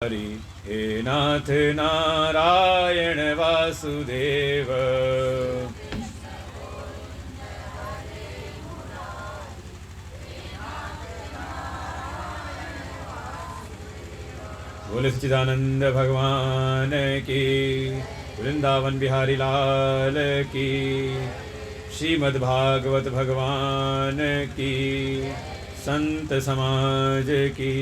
हरि हे नाथ नारायण वासुदेव। बोले सच्चिदानंद भगवान की, वृंदावन बिहारी लाल की, श्रीमद्भागवत भगवान की, संत समाज की।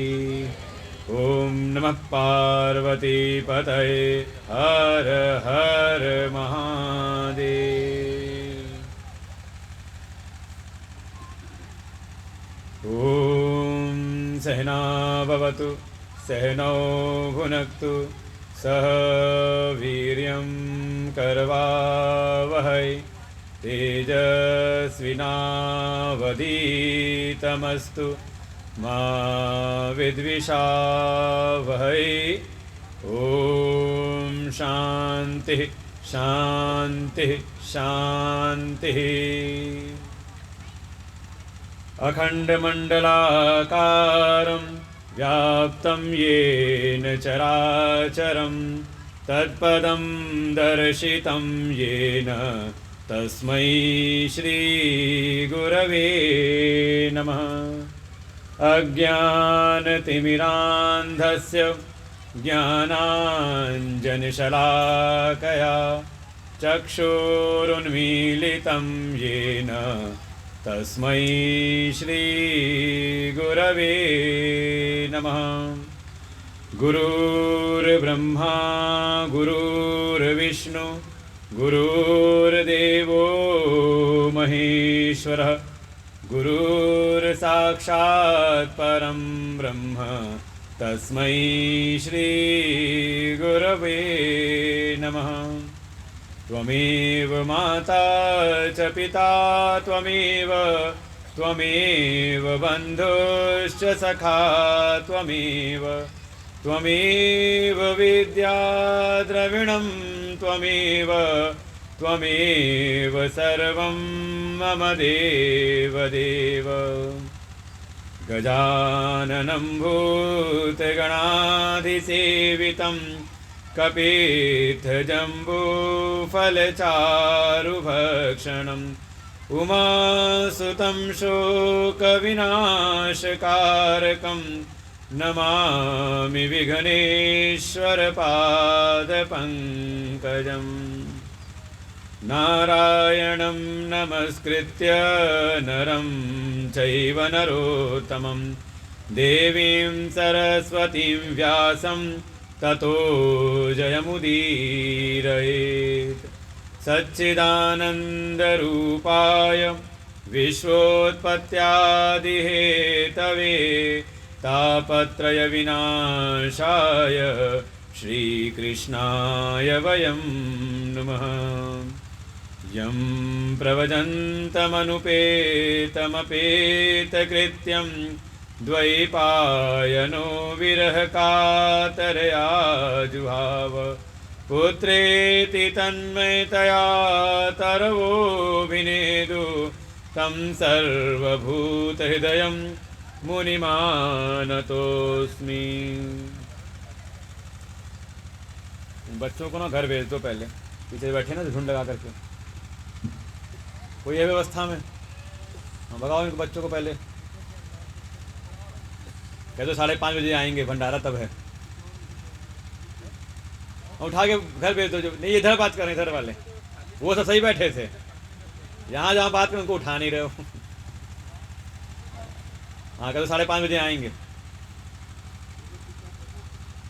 ओम नमः पार्वती पतये हर हर महादेव। ओम सहना भवतु सहनौ भुनक्तु सह वीर्यं करवावहै तेजस्विनावधीतमस्तु मा विद्विषावहै। ओम शांति शांति शांति। अखंडमंडलाकारं व्याप्तं येन चराचरं तत्पदं दर्शितं येन तस्मै श्रीगुरवे नमः। अज्ञानतिमिरान्धस्य ज्ञानाञ्जनशलाकया चक्षुरुन्मीलितं येन तस्मै श्रीगुरवे नमः। गुरुर्ब्रह्मा गुरुर्विष्णु गुरुर्देवो महेश्वरः गुरुर्साक्षात् परं ब्रह्म तस्मै श्रीगुरवे नमः। त्वमेव माता च पिता त्वमेव बन्धुश्च सखा त्वमेव विद्या द्रविणं त्वमेव सर्वं मम देवदेव। गजाननं भूतगणाधिसेवितं कपित्थजम्बूफलचारुभक्षणम् उमासुतं शोकविनाशकारकं नमामि विघ्नेश्वरपादपङ्कजम्। नारायणं नमस्कृत्य नरं चैव नरोत्तमं देवीं सरस्वतीं व्यासं ततो जयमुदीरयेत्। सच्चिदानन्दरूपाय विश्वोत्पत्त्यादिहेतवे तापत्रयविनाशाय श्रीकृष्णाय वयं नमः। यं प्रव्रजन्तमनुपेतमपेतकृत्यं द्वैपायनो विरहकातरया जुहाव पुत्रेति तन्मयतया तरवोऽभिनेदु तं सर्वभूतहृदयं मुनिमानतोऽस्मि। बच्चों को ना घर भेज दो, पहले पीछे बैठे ना झुंड लगा करके, कोई है व्यवस्था में? हाँ, भगाओ इनको बच्चों को पहले। कह दो 5:30 बजे आएंगे, भंडारा तब है। उठा के घर भेज दो। जो नहीं, इधर बात कर रहे हैं, इधर वाले वो सब सही बैठे थे, यहाँ जहाँ बात करें उनको उठा नहीं रहे हो। हाँ, कह दो 5:30 बजे आएंगे।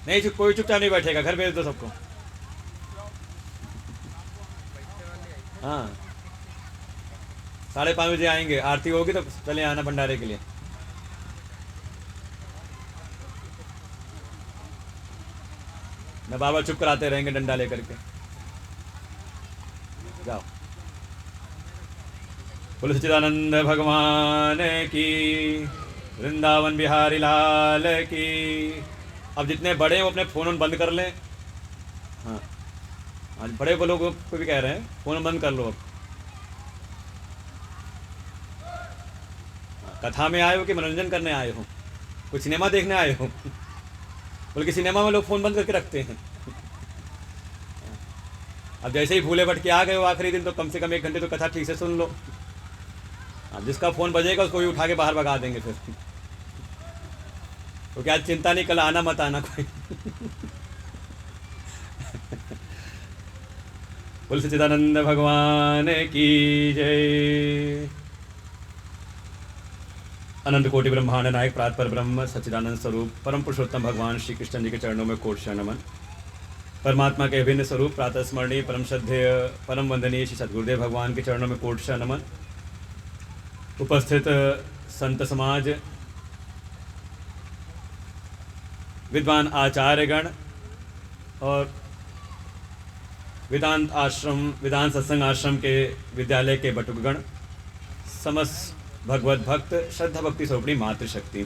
नहीं, कोई चुपचाप नहीं बैठेगा, घर भेज दो सबको। हाँ, 5:30 बजे आएंगे, आरती होगी तो चले आना भंडारे के लिए। मैं बार बार चुप कराते रहेंगे डंडा लेकर के। जाओ। बोलो सच्चिदानंद भगवान की, वृंदावन बिहारी लाल की। अब जितने बड़े हैं वो अपने फ़ोन बंद कर लें। हाँ, आज बड़े लोगों को भी कह रहे हैं फ़ोन बंद कर लो अब। कथा में आए हो कि मनोरंजन करने आए हो? कुछ सिनेमा देखने आए हो? बल्कि सिनेमा में लोग फ़ोन बंद करके रखते हैं। अब जैसे ही भूले भटके आ गए हो आखिरी दिन, तो कम से कम 1 घंटे तो कथा ठीक से सुन लो। अब जिसका फ़ोन बजेगा उसको भी उठा के बाहर भगा देंगे फिर। तो क्या चिंता नहीं, कल आना मत आना कोई। बोल सच्चिदानंद भगवान की जय। अनंत कोटि ब्रह्मांड नायक प्रात ब्रह्म सच्चिदानंद स्वरूप परम पुरुषोत्तम भगवान श्री कृष्ण जी के चरणों में कोटि शरण नमन। परमात्मा के अभिन्न स्वरूप प्रातः स्मरणीय परम श्रद्धेय परम वंदनीय श्री सद्गुरुदेव भगवान के चरणों में कोटि शरण नमन। उपस्थित संत समाज, विद्वान आचार्यगण और वेदांत सत्संग आश्रम के विद्यालय के बटुकगण, समस्त भगवत भक्त श्रद्धा भक्ति स्वरूपणी मातृशक्ति,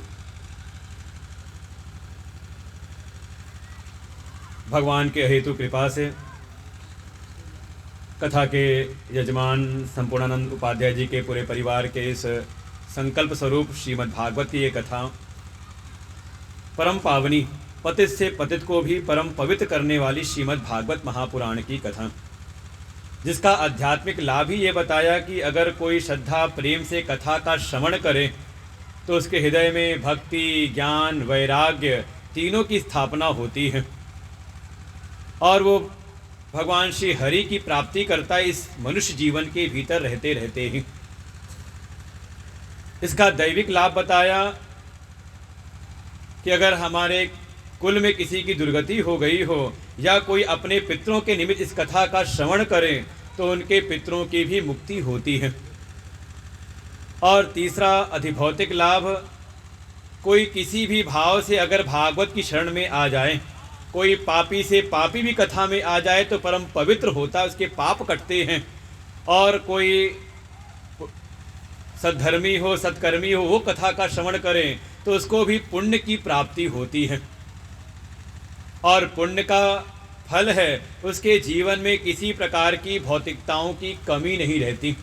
भगवान के हेतु कृपा से कथा के यजमान संपूर्णानंद उपाध्याय जी के पूरे परिवार के इस संकल्प स्वरूप श्रीमद् भागवत की ये कथा परम पावनी, पतित से पतित को भी परम पवित्र करने वाली श्रीमद् भागवत महापुराण की कथा, जिसका आध्यात्मिक लाभ ही ये बताया कि अगर कोई श्रद्धा प्रेम से कथा का श्रवण करे तो उसके हृदय में भक्ति, ज्ञान, वैराग्य तीनों की स्थापना होती है और वो भगवान श्री हरि की प्राप्ति करता है इस मनुष्य जीवन के भीतर रहते रहते ही। इसका दैविक लाभ बताया कि अगर हमारे कुल में किसी की दुर्गति हो गई हो या कोई अपने पितरों के निमित्त इस कथा का श्रवण करे तो उनके पितरों की भी मुक्ति होती है। और तीसरा अधिभौतिक लाभ, कोई किसी भी भाव से अगर भागवत की शरण में आ जाए, कोई पापी से पापी भी कथा में आ जाए तो परम पवित्र होता है, उसके पाप कटते हैं। और कोई सद्धर्मी हो, सत्कर्मी हो, वो कथा का श्रवण करें तो उसको भी पुण्य की प्राप्ति होती है और पुण्य का फल है उसके जीवन में किसी प्रकार की भौतिकताओं की कमी नहीं रहती।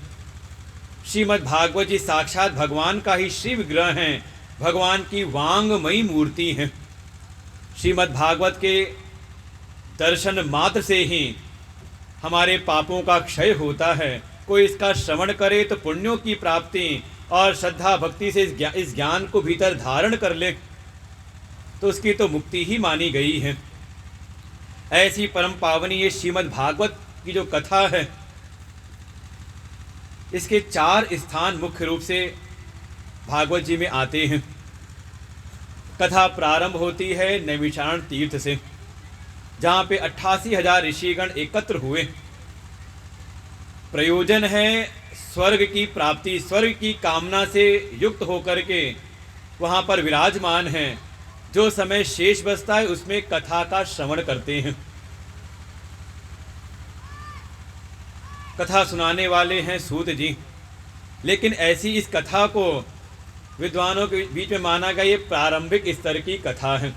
श्रीमद् भागवत जी साक्षात भगवान का ही श्री विग्रह हैं, भगवान की वांगमयी मूर्ति हैं। श्रीमद् भागवत के दर्शन मात्र से ही हमारे पापों का क्षय होता है। कोई इसका श्रवण करे तो पुण्यों की प्राप्ति और श्रद्धा भक्ति से इस ज्ञान को भीतर धारण कर ले तो उसकी तो मुक्ति ही मानी गई है। ऐसी परम पावनी ये श्रीमद् भागवत की जो कथा है, इसके 4 स्थान मुख्य रूप से भागवत जी में आते हैं। कथा प्रारंभ होती है नैमिषारण्य तीर्थ से, जहाँ पे 88,000 ऋषिगण एकत्र हुए। प्रयोजन है स्वर्ग की प्राप्ति, स्वर्ग की कामना से युक्त होकर के वहाँ पर विराजमान हैं। जो समय शेष बचता है उसमें कथा का श्रवण करते हैं। कथा सुनाने वाले हैं सूत जी, लेकिन ऐसी इस कथा को विद्वानों के बीच में माना गया ये प्रारंभिक स्तर की कथा है।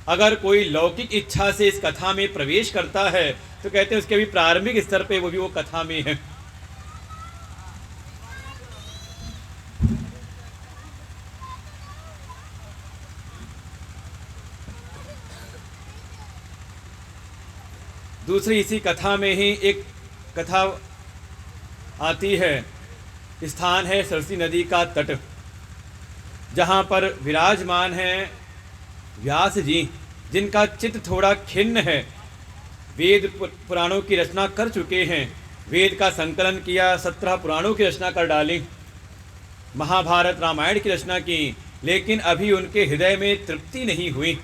अगर कोई लौकिक इच्छा से इस कथा में प्रवेश करता है तो कहते हैं उसके भी प्रारंभिक स्तर पे वो कथा में है। दूसरी इसी कथा में ही एक कथा आती है, स्थान है सरस्वती नदी का तट, जहाँ पर विराजमान हैं व्यास जी, जिनका चित्त थोड़ा खिन्न है। वेद पुराणों की रचना कर चुके हैं, वेद का संकलन किया, 17 पुराणों की रचना कर डाली, महाभारत रामायण की रचना की, लेकिन अभी उनके हृदय में तृप्ति नहीं हुई।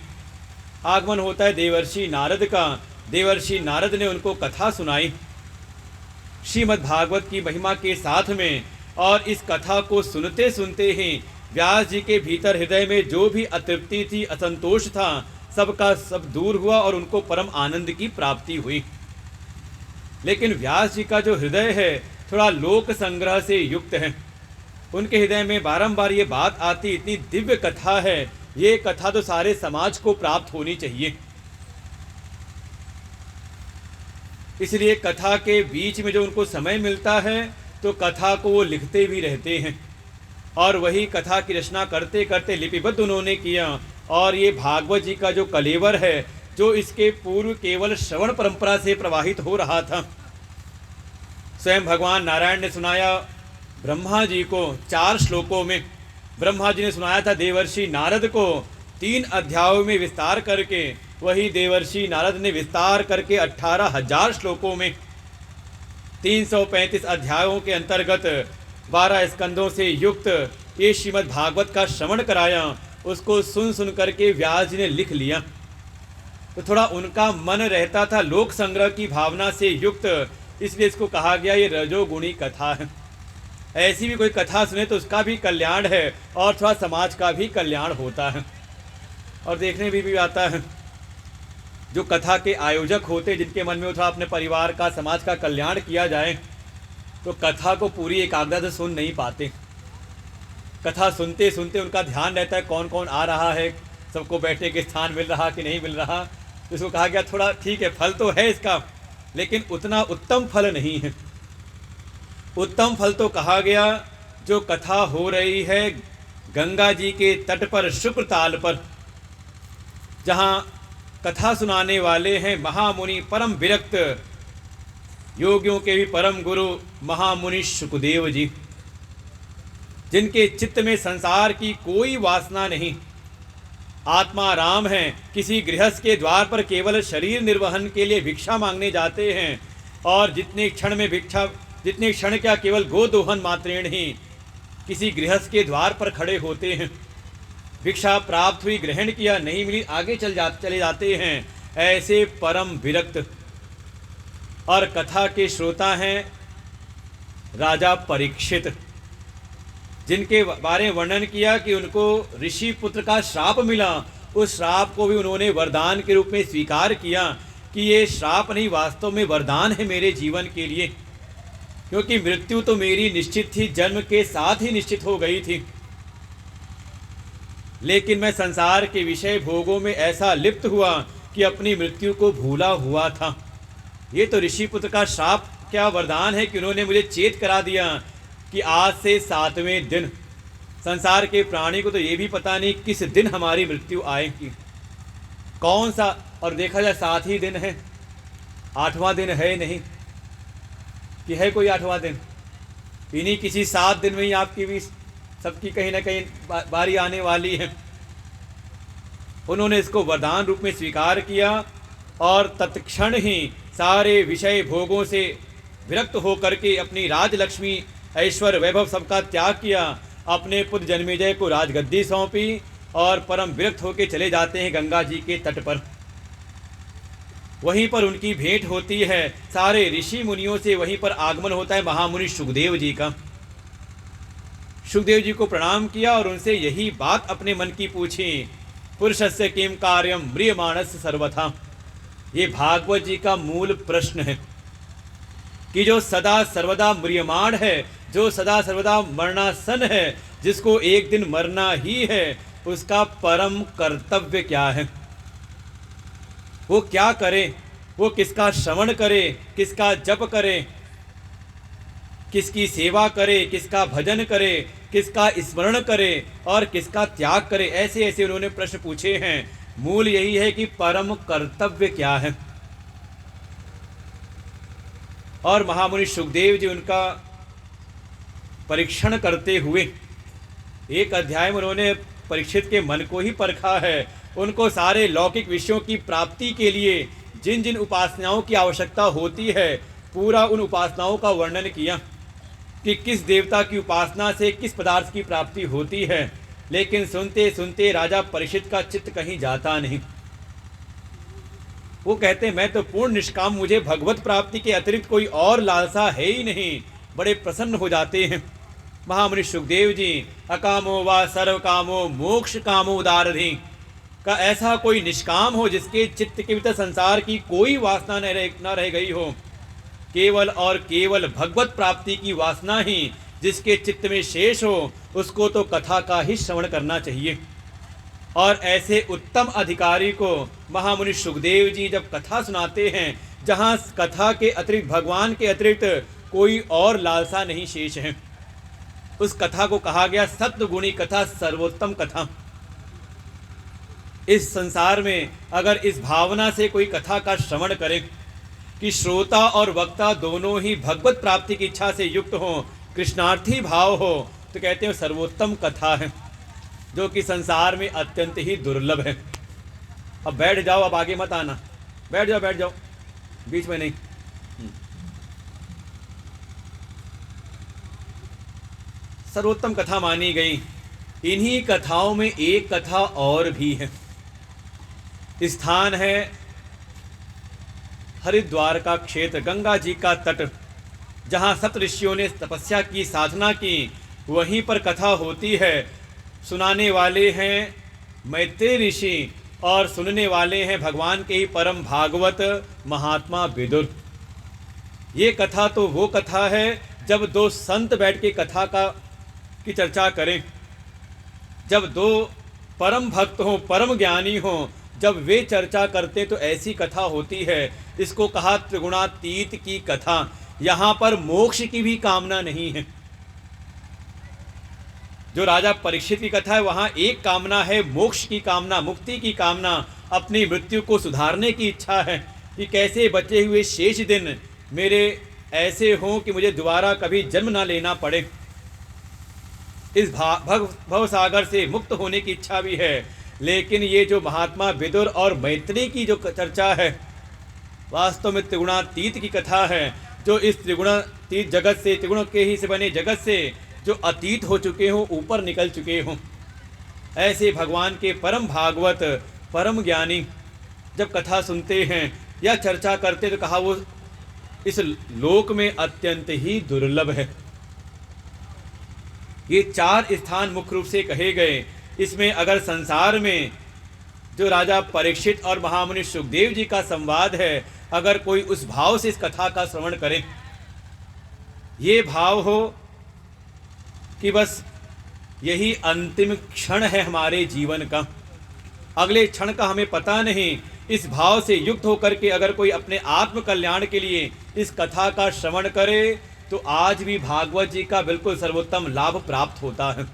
आगमन होता है देवर्षि नारद का। देवर्षि नारद ने उनको कथा सुनाई श्रीमद् भागवत की महिमा के साथ में, और इस कथा को सुनते सुनते ही व्यास जी के भीतर हृदय में जो भी अतृप्ति थी, असंतोष था, सबका सब दूर हुआ और उनको परम आनंद की प्राप्ति हुई। लेकिन व्यास जी का जो हृदय है थोड़ा लोक संग्रह से युक्त है। उनके हृदय में बारंबार ये बात आती, इतनी दिव्य कथा है, ये कथा तो सारे समाज को प्राप्त होनी चाहिए। इसलिए कथा के बीच में जो उनको समय मिलता है तो कथा को वो लिखते भी रहते हैं, और वही कथा की रचना करते करते लिपिबद्ध उन्होंने किया। और ये भागवत जी का जो कलेवर है, जो इसके पूर्व केवल श्रवण परंपरा से प्रवाहित हो रहा था, स्वयं भगवान नारायण ने सुनाया ब्रह्मा जी को 4 श्लोकों में। ब्रह्मा जी ने सुनाया था देवर्षि नारद को 3 अध्यायों में विस्तार करके, वही देवर्षि नारद ने विस्तार करके 18,000 श्लोकों में 335 अध्यायों के अंतर्गत 12 स्कंदों से युक्त ये श्रीमद् भागवत का श्रवण कराया। उसको सुन सुन करके व्यास जी ने लिख लिया। तो थोड़ा उनका मन रहता था लोक संग्रह की भावना से युक्त, इसलिए इसको कहा गया ये रजोगुणी कथा है। ऐसी भी कोई कथा सुने तो उसका भी कल्याण है और थोड़ा समाज का भी कल्याण होता है। और देखने भी आता है जो कथा के आयोजक होते, जिनके मन में थोड़ा अपने परिवार का, समाज का कल्याण किया जाए, तो कथा को पूरी एकाग्रता से सुन नहीं पाते। कथा सुनते सुनते उनका ध्यान रहता है कौन कौन आ रहा है, सबको बैठने के स्थान मिल रहा कि नहीं मिल रहा। तो इसको कहा गया थोड़ा ठीक है, फल तो है इसका, लेकिन उतना उत्तम फल नहीं है। उत्तम फल तो कहा गया जो कथा हो रही है गंगा जी के तट पर, शुक्र ताल पर, जहाँ कथा सुनाने वाले हैं महामुनि परम विरक्त, योगियों के भी परम गुरु महामुनि शुकदेव जी, जिनके चित्त में संसार की कोई वासना नहीं, आत्मा राम हैं। किसी गृहस्थ के द्वार पर केवल शरीर निर्वहन के लिए भिक्षा मांगने जाते हैं, और जितने क्षण क्या केवल गोदोहन मात्रेण ही किसी गृहस्थ के द्वार पर खड़े होते हैं। भिक्षा प्राप्त हुई, ग्रहण किया, नहीं मिली, आगे चले जाते हैं। ऐसे परम विरक्त और कथा के श्रोता हैं राजा परीक्षित, जिनके बारे में वर्णन किया कि उनको ऋषि पुत्र का श्राप मिला। उस श्राप को भी उन्होंने वरदान के रूप में स्वीकार किया कि ये श्राप नहीं, वास्तव में वरदान है मेरे जीवन के लिए, क्योंकि मृत्यु तो मेरी निश्चित थी, जन्म के साथ ही निश्चित हो गई थी, लेकिन मैं संसार के विषय भोगों में ऐसा लिप्त हुआ कि अपनी मृत्यु को भूला हुआ था। ये तो ऋषि पुत्र का श्राप क्या वरदान है कि उन्होंने मुझे चेत करा दिया कि आज से 7वें दिन। संसार के प्राणी को तो ये भी पता नहीं किस दिन हमारी मृत्यु आएगी, कौन सा, और देखा जाए 7 ही दिन है, 8वां दिन है नहीं कि है कोई 8वां दिन। इन्हीं किसी 7 दिन में ही आपकी भी सबकी कहीं ना कहीं बारी आने वाली है। उन्होंने इसको वरदान रूप में स्वीकार किया और तत्क्षण ही सारे विषय भोगों से विरक्त होकर के अपनी राजलक्ष्मी, ऐश्वर्य, वैभव सबका त्याग किया, अपने पुत्र जन्मेजय को राजगद्दी सौंपी और परम विरक्त होकर चले जाते हैं गंगा जी के तट पर। वहीं पर उनकी भेंट होती है सारे ऋषि मुनियों से, वहीं पर आगमन होता है महामुनि शुकदेव जी का। शुकदेव जी को प्रणाम किया और उनसे यही बात अपने मन की पूछी, पुरुषस्य किम कार्यम म्रियमाणस्य सर्वथा। ये भागवत जी का मूल प्रश्न है कि जो सदा सर्वदा म्रियमाण है, जो सदा सर्वदा मरणासन है, जिसको एक दिन मरना ही है, उसका परम कर्तव्य क्या है, वो क्या करे, वो किसका श्रवण करे, किसका जप करे, किसकी सेवा करे, किसका भजन करे, किसका स्मरण करे और किसका त्याग करे। ऐसे ऐसे उन्होंने प्रश्न पूछे हैं। मूल यही है कि परम कर्तव्य क्या है। और महामुनि सुखदेव जी उनका परीक्षण करते हुए एक अध्याय में उन्होंने परीक्षित के मन को ही परखा है। उनको सारे लौकिक विषयों की प्राप्ति के लिए जिन जिन उपासनाओं की आवश्यकता होती है, पूरा उन उपासनाओं का वर्णन किया कि किस देवता की उपासना से किस पदार्थ की प्राप्ति होती है। लेकिन सुनते सुनते राजा परीक्षित का चित्त कहीं जाता नहीं। वो कहते मैं तो पूर्ण निष्काम, मुझे भगवत प्राप्ति के अतिरिक्त कोई और लालसा है ही नहीं। बड़े प्रसन्न हो जाते हैं महामुनि सुखदेव जी। अकामो वा सर्व कामो मोक्ष कामो उदारधि का ऐसा कोई निष्काम हो जिसके चित्त के भीतर संसार की कोई वासना न रह गई हो, केवल और केवल भगवत प्राप्ति की वासना ही जिसके चित्त में शेष हो, उसको तो कथा का ही श्रवण करना चाहिए। और ऐसे उत्तम अधिकारी को महामुनि सुखदेव जी जब कथा सुनाते हैं, जहाँ कथा के अतिरिक्त, भगवान के अतिरिक्त कोई और लालसा नहीं शेष है, उस कथा को कहा गया सत्वगुणी कथा, सर्वोत्तम कथा। इस संसार में अगर इस भावना से कोई कथा का श्रवण करे कि श्रोता और वक्ता दोनों ही भगवत प्राप्ति की इच्छा से युक्त हों, कृष्णार्थी भाव हो, तो कहते हैं सर्वोत्तम कथा है, जो कि संसार में अत्यंत ही दुर्लभ है। अब बैठ जाओ, अब आगे मत आना, बैठ जाओ, बीच में नहीं। सर्वोत्तम कथा मानी गई। इन्हीं कथाओं में एक कथा और भी है। स्थान है हरिद्वार का क्षेत्र, गंगा जी का तट, जहाँ सप्त ऋषियों ने तपस्या की, साधना की, वहीं पर कथा होती है। सुनाने वाले हैं मैत्रेय ऋषि और सुनने वाले हैं भगवान के ही परम भागवत महात्मा विदुर। ये कथा तो वो कथा है जब दो संत बैठ के कथा की चर्चा करें, जब दो परम भक्त हों, परम ज्ञानी हों, जब वे चर्चा करते तो ऐसी कथा होती है। इसको कहा त्रिगुणातीत की कथा। यहाँ पर मोक्ष की भी कामना नहीं है। जो राजा परीक्षित की कथा है, वहाँ एक कामना है, मोक्ष की कामना, मुक्ति की कामना, अपनी मृत्यु को सुधारने की इच्छा है कि कैसे बचे हुए शेष दिन मेरे ऐसे हों कि मुझे दोबारा कभी जन्म ना लेना पड़े। इस भवसागर से मुक्त होने की इच्छा भी है। लेकिन ये जो महात्मा विदुर और मैत्रेय की जो चर्चा है, वास्तव में त्रिगुणातीत की कथा है, जो इस त्रिगुणातीत जगत से, त्रिगुणों के ही से बने जगत से जो अतीत हो चुके हों, ऊपर निकल चुके हों, ऐसे भगवान के परम भागवत, परम ज्ञानी जब कथा सुनते हैं या चर्चा करते तो कहा वो इस लोक में अत्यंत ही दुर्लभ है। ये चार स्थान मुख्य रूप से कहे गए। इसमें अगर संसार में जो राजा परीक्षित और महामुनि सुखदेव जी का संवाद है, अगर कोई उस भाव से इस कथा का श्रवण करे, ये भाव हो कि बस यही अंतिम क्षण है हमारे जीवन का, अगले क्षण का हमें पता नहीं, इस भाव से युक्त होकर के अगर कोई अपने आत्म कल्याण के लिए इस कथा का श्रवण करे तो आज भी भागवत जी का बिल्कुल सर्वोत्तम लाभ प्राप्त होता है।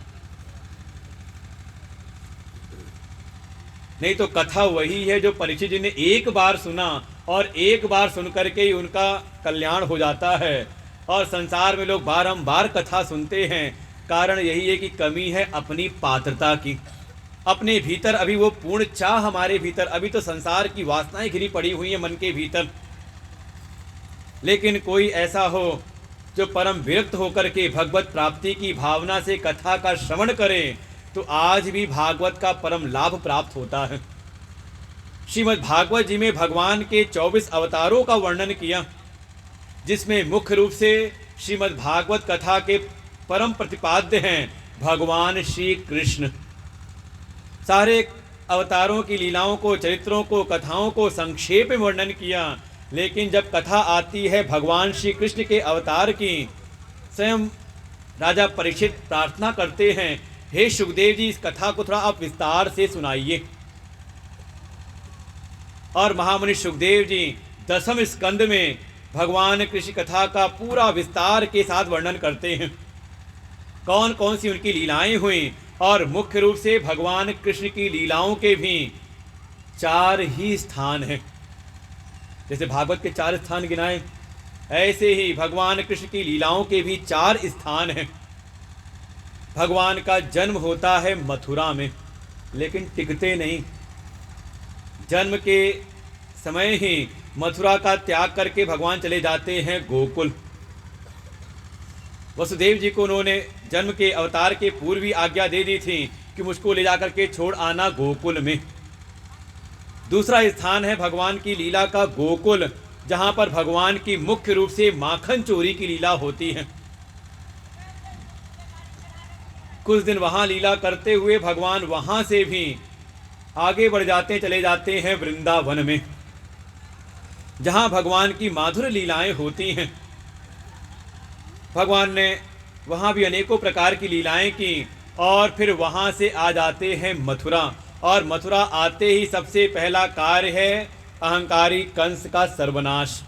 नहीं तो कथा वही है जो परीक्षित जी ने एक बार सुना और एक बार सुन करके ही उनका कल्याण हो जाता है। और संसार में लोग बारंबार कथा सुनते हैं, कारण यही है कि कमी है अपनी पात्रता की। अपने भीतर अभी वो पूर्ण चाह हमारे भीतर, अभी तो संसार की वासनाएं घिरी पड़ी हुई हैं मन के भीतर। लेकिन कोई ऐसा हो जो परम विरक्त होकर के भगवत प्राप्ति की भावना से कथा का श्रवण करे तो आज भी भागवत का परम लाभ प्राप्त होता है। श्रीमद् भागवत जी में भगवान के 24 अवतारों का वर्णन किया, जिसमें मुख्य रूप से श्रीमद् भागवत कथा के परम प्रतिपाद्य हैं भगवान श्री कृष्ण। सारे अवतारों की लीलाओं को, चरित्रों को, कथाओं को संक्षेप में वर्णन किया। लेकिन जब कथा आती है भगवान श्री कृष्ण के अवतार की, स्वयं राजा परीक्षित प्रार्थना करते हैं, हे सुखदेव जी, इस कथा को थोड़ा आप विस्तार से सुनाइए। और महामुनि सुखदेव जी 10वें स्कंद में भगवान कृष्ण कथा का पूरा विस्तार के साथ वर्णन करते हैं, कौन कौन सी उनकी लीलाएं हुई। और मुख्य रूप से भगवान कृष्ण की लीलाओं के भी 4 ही स्थान हैं। जैसे भागवत के 4 स्थान गिनाए, ऐसे ही भगवान कृष्ण की लीलाओं के भी 4 स्थान हैं। भगवान का जन्म होता है मथुरा में, लेकिन टिकते नहीं। जन्म के समय ही मथुरा का त्याग करके भगवान चले जाते हैं गोकुल। वसुदेव जी को उन्होंने जन्म के अवतार के पूर्व ही आज्ञा दे दी थी कि मुझको ले जाकर के छोड़ आना गोकुल में। दूसरा स्थान है भगवान की लीला का गोकुल, जहाँ पर भगवान की मुख्य रूप से माखन चोरी की लीला होती है। कुछ दिन वहाँ लीला करते हुए भगवान वहाँ से भी आगे बढ़ जाते चले जाते हैं वृंदावन में, जहाँ भगवान की माधुर लीलाएं होती हैं। भगवान ने वहाँ भी अनेकों प्रकार की लीलाएं की और फिर वहाँ से आ जाते हैं मथुरा। और मथुरा आते ही सबसे पहला कार्य है अहंकारी कंस का सर्वनाश।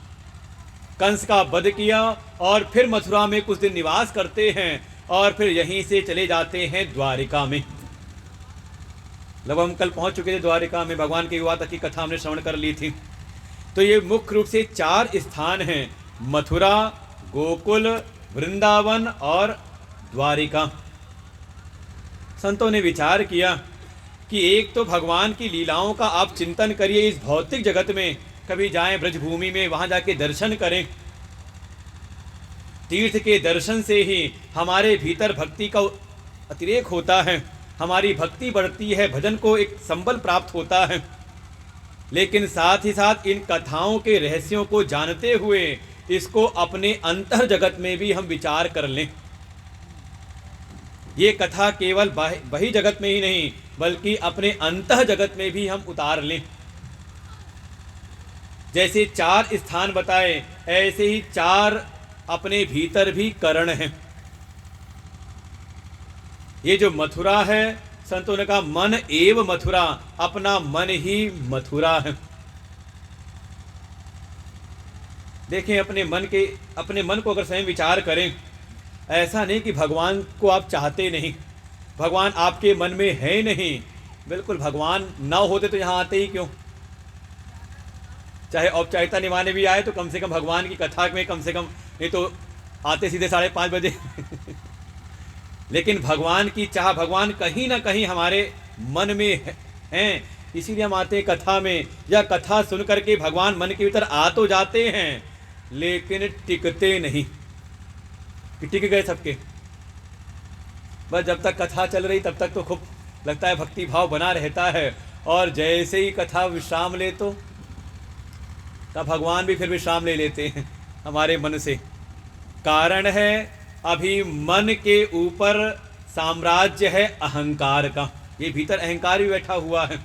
कंस का वध किया और फिर मथुरा में कुछ दिन निवास करते हैं और फिर यहीं से चले जाते हैं द्वारिका में। जब हम कल पहुंच चुके थे द्वारिका में, भगवान की विवाह तक की कथा हमने श्रवण कर ली थी। तो ये मुख्य रूप से 4 स्थान हैं, मथुरा, गोकुल, वृंदावन और द्वारिका। संतों ने विचार किया कि एक तो भगवान की लीलाओं का आप चिंतन करिए इस भौतिक जगत में, कभी जाएं ब्रजभूमि में, वहां जाके दर्शन करें। तीर्थ के दर्शन से ही हमारे भीतर भक्ति का अतिरेक होता है, हमारी भक्ति बढ़ती है, भजन को एक संबल प्राप्त होता है। लेकिन साथ ही साथ इन कथाओं के रहस्यों को जानते हुए इसको अपने अंतर जगत में भी हम विचार कर लें। ये कथा केवल बही जगत में ही नहीं बल्कि अपने अंतः जगत में भी हम उतार लें। जैसे 4 स्थान बताए, ऐसे ही 4 अपने भीतर भी करण हैं। ये जो मथुरा है, संतों ने कहा मन एव मथुरा, अपना मन ही मथुरा है। देखें अपने मन को अगर स्वयं विचार करें, ऐसा नहीं कि भगवान को आप चाहते नहीं, भगवान आपके मन में है नहीं। बिल्कुल, भगवान ना होते तो यहाँ आते ही क्यों? चाहे औपचारिकता निभाने भी आए तो कम से कम भगवान की कथा में कम से कम, नहीं तो आते सीधे 5:30 बजे लेकिन भगवान की चाह, भगवान कहीं ना कहीं हमारे मन में हैं, इसीलिए हम आते हैं कथा में। या कथा सुन करके भगवान मन के भीतर आ तो जाते हैं लेकिन टिकते नहीं, कि टिक गए सबके। बस जब तक कथा चल रही तब तक तो खूब लगता है भक्ति भाव बना रहता है, और जैसे ही कथा विश्राम ले तो तब भगवान भी फिर विश्राम ले लेते हैं हमारे मन से। कारण है अभी मन के ऊपर साम्राज्य है अहंकार का, ये भीतर अहंकार भी बैठा हुआ है।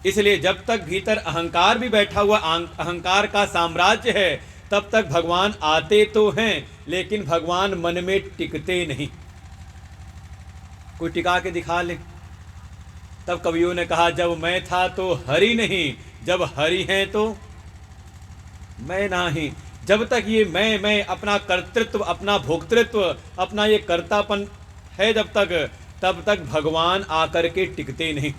इसलिए जब तक भीतर अहंकार भी बैठा हुआ, अहंकार का साम्राज्य है, तब तक भगवान आते तो हैं लेकिन भगवान मन में टिकते नहीं। कोई टिका के दिखा ले। तब कवियों ने कहा जब मैं था तो हरि नहीं, जब हरि हैं तो मैं नहीं। जब तक ये मैं अपना कर्तृत्व, अपना भोक्तृत्व, अपना ये कर्तापन है जब तक, तब तक भगवान आकर के टिकते नहीं।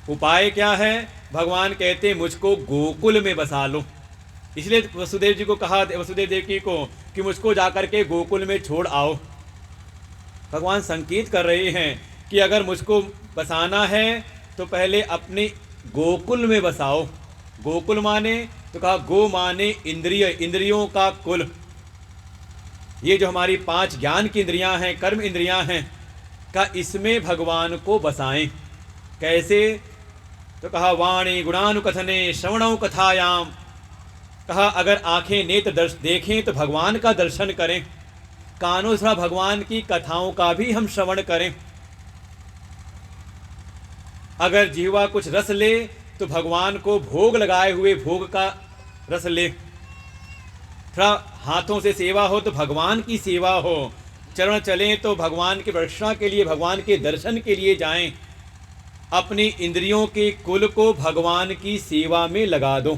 उपाय क्या है? भगवान कहते मुझको गोकुल में बसा लो। इसलिए वसुदेव जी को कहा, वसुदेव देवकी को, कि मुझको जाकर के गोकुल में छोड़ आओ। भगवान संकेत कर रहे हैं कि अगर मुझको बसाना है तो पहले अपने गोकुल में बसाओ। गोकुल माने तो कहा गो माने इंद्रिय, इंद्रियों का कुल। ये जो हमारी 5 ज्ञान की इंद्रियां हैं, कर्म इंद्रियां हैं, का इसमें भगवान को बसाएं। कैसे? तो कहा वाणी गुणानुकथने श्रवणों कथायाम। कहा अगर आंखें नेत्र देखें तो भगवान का दर्शन करें, कानों से भगवान की कथाओं का भी हम श्रवण करें। अगर जीवा कुछ रस ले तो भगवान को भोग लगाए हुए भोग का रस ले। थोड़ा हाथों से सेवा हो तो भगवान की सेवा हो, चरण चलें तो भगवान की प्रदक्षिणा के लिए, भगवान के दर्शन के लिए जाएं। अपनी इंद्रियों के कुल को भगवान की सेवा में लगा दो।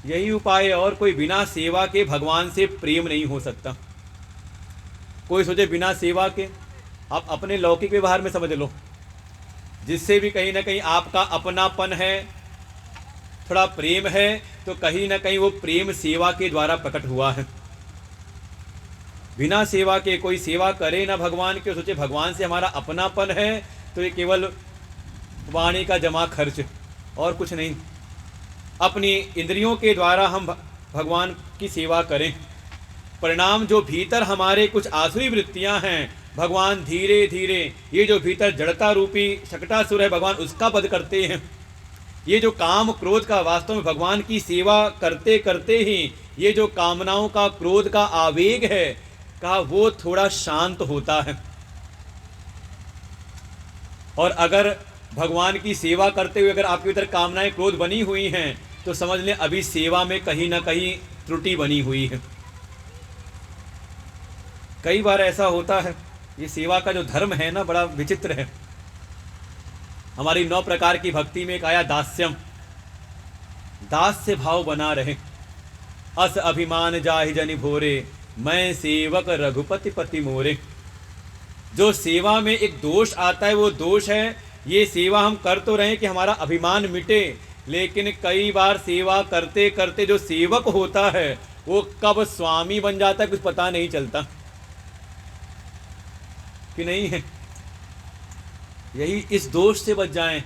यही उपाय है, और कोई बिना सेवा के भगवान से प्रेम नहीं हो सकता। कोई सोचे बिना सेवा के, आप अपने लौकिक व्यवहार में समझ लो, जिससे भी कहीं ना कहीं आपका अपनापन है, थोड़ा प्रेम है, तो कहीं ना कहीं वो प्रेम सेवा के द्वारा प्रकट हुआ है। बिना सेवा के कोई सेवा करे ना भगवान के, सोचे भगवान से हमारा अपनापन है, तो ये केवल वाणी का जमा खर्च और कुछ नहीं। अपनी इंद्रियों के द्वारा हम भगवान की सेवा करें। परिणाम जो भीतर हमारे कुछ आसुरी वृत्तियां हैं, भगवान धीरे धीरे ये जो भीतर जड़ता रूपी शकटासुर है, भगवान उसका वध करते हैं। ये जो काम क्रोध का, वास्तव में भगवान की सेवा करते करते ही ये जो कामनाओं का, क्रोध का आवेग है, कहा वो थोड़ा शांत होता है। और अगर भगवान की सेवा करते हुए अगर आपके भीतर कामनाएं, क्रोध बनी हुई हैं, तो समझ लें अभी सेवा में कहीं ना कहीं त्रुटि बनी हुई है। कई बार ऐसा होता है। ये सेवा का जो धर्म है ना, बड़ा विचित्र है। हमारी 9 प्रकार की भक्ति में एक आया दास्यम, दास्य भाव बना रहे। अस अभिमान जाहि जनि भोरे, मैं सेवक रघुपति पति मोरे। जो सेवा में एक दोष आता है वो दोष है, ये सेवा हम कर तो रहे हैं कि हमारा अभिमान मिटे, लेकिन कई बार सेवा करते करते जो सेवक होता है वो कब स्वामी बन जाता है कुछ पता नहीं चलता कि नहीं है। यही इस दोष से बच जाएं।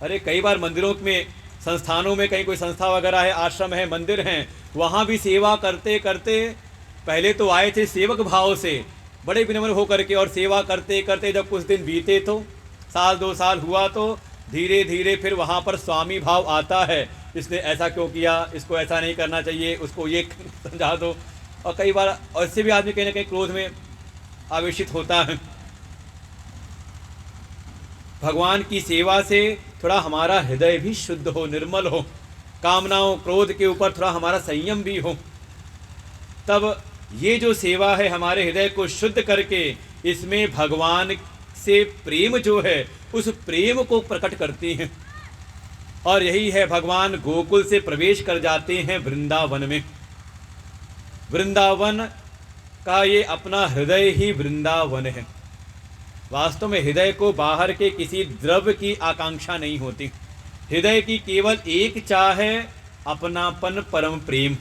अरे कई बार मंदिरों में, संस्थानों में, कहीं कोई संस्था वगैरह है, आश्रम है, मंदिर हैं, वहाँ भी सेवा करते करते पहले तो आए थे सेवक भाव से, बड़े विनम्र होकर के, और सेवा करते करते जब कुछ दिन बीते तो, साल 2 साल हुआ तो धीरे धीरे फिर वहाँ पर स्वामी भाव आता है। इसने ऐसा क्यों किया, इसको ऐसा नहीं करना चाहिए, उसको ये समझा दो। और कई बार ऐसे भी आदमी कहीं ना कहीं क्रोध में आवेशित होता है। भगवान की सेवा से थोड़ा हमारा हृदय भी शुद्ध हो, निर्मल हो, कामनाओं क्रोध के ऊपर थोड़ा हमारा संयम भी हो, तब ये जो सेवा है हमारे हृदय को शुद्ध करके इसमें भगवान से प्रेम जो है उस प्रेम को प्रकट करती हैं। और यही है, भगवान गोकुल से प्रवेश कर जाते हैं वृंदावन में। वृंदावन का ये अपना हृदय ही वृंदावन है। वास्तव में हृदय को बाहर के किसी द्रव्य की आकांक्षा नहीं होती। हृदय की केवल एक चाह है, अपनापन, परम प्रेम।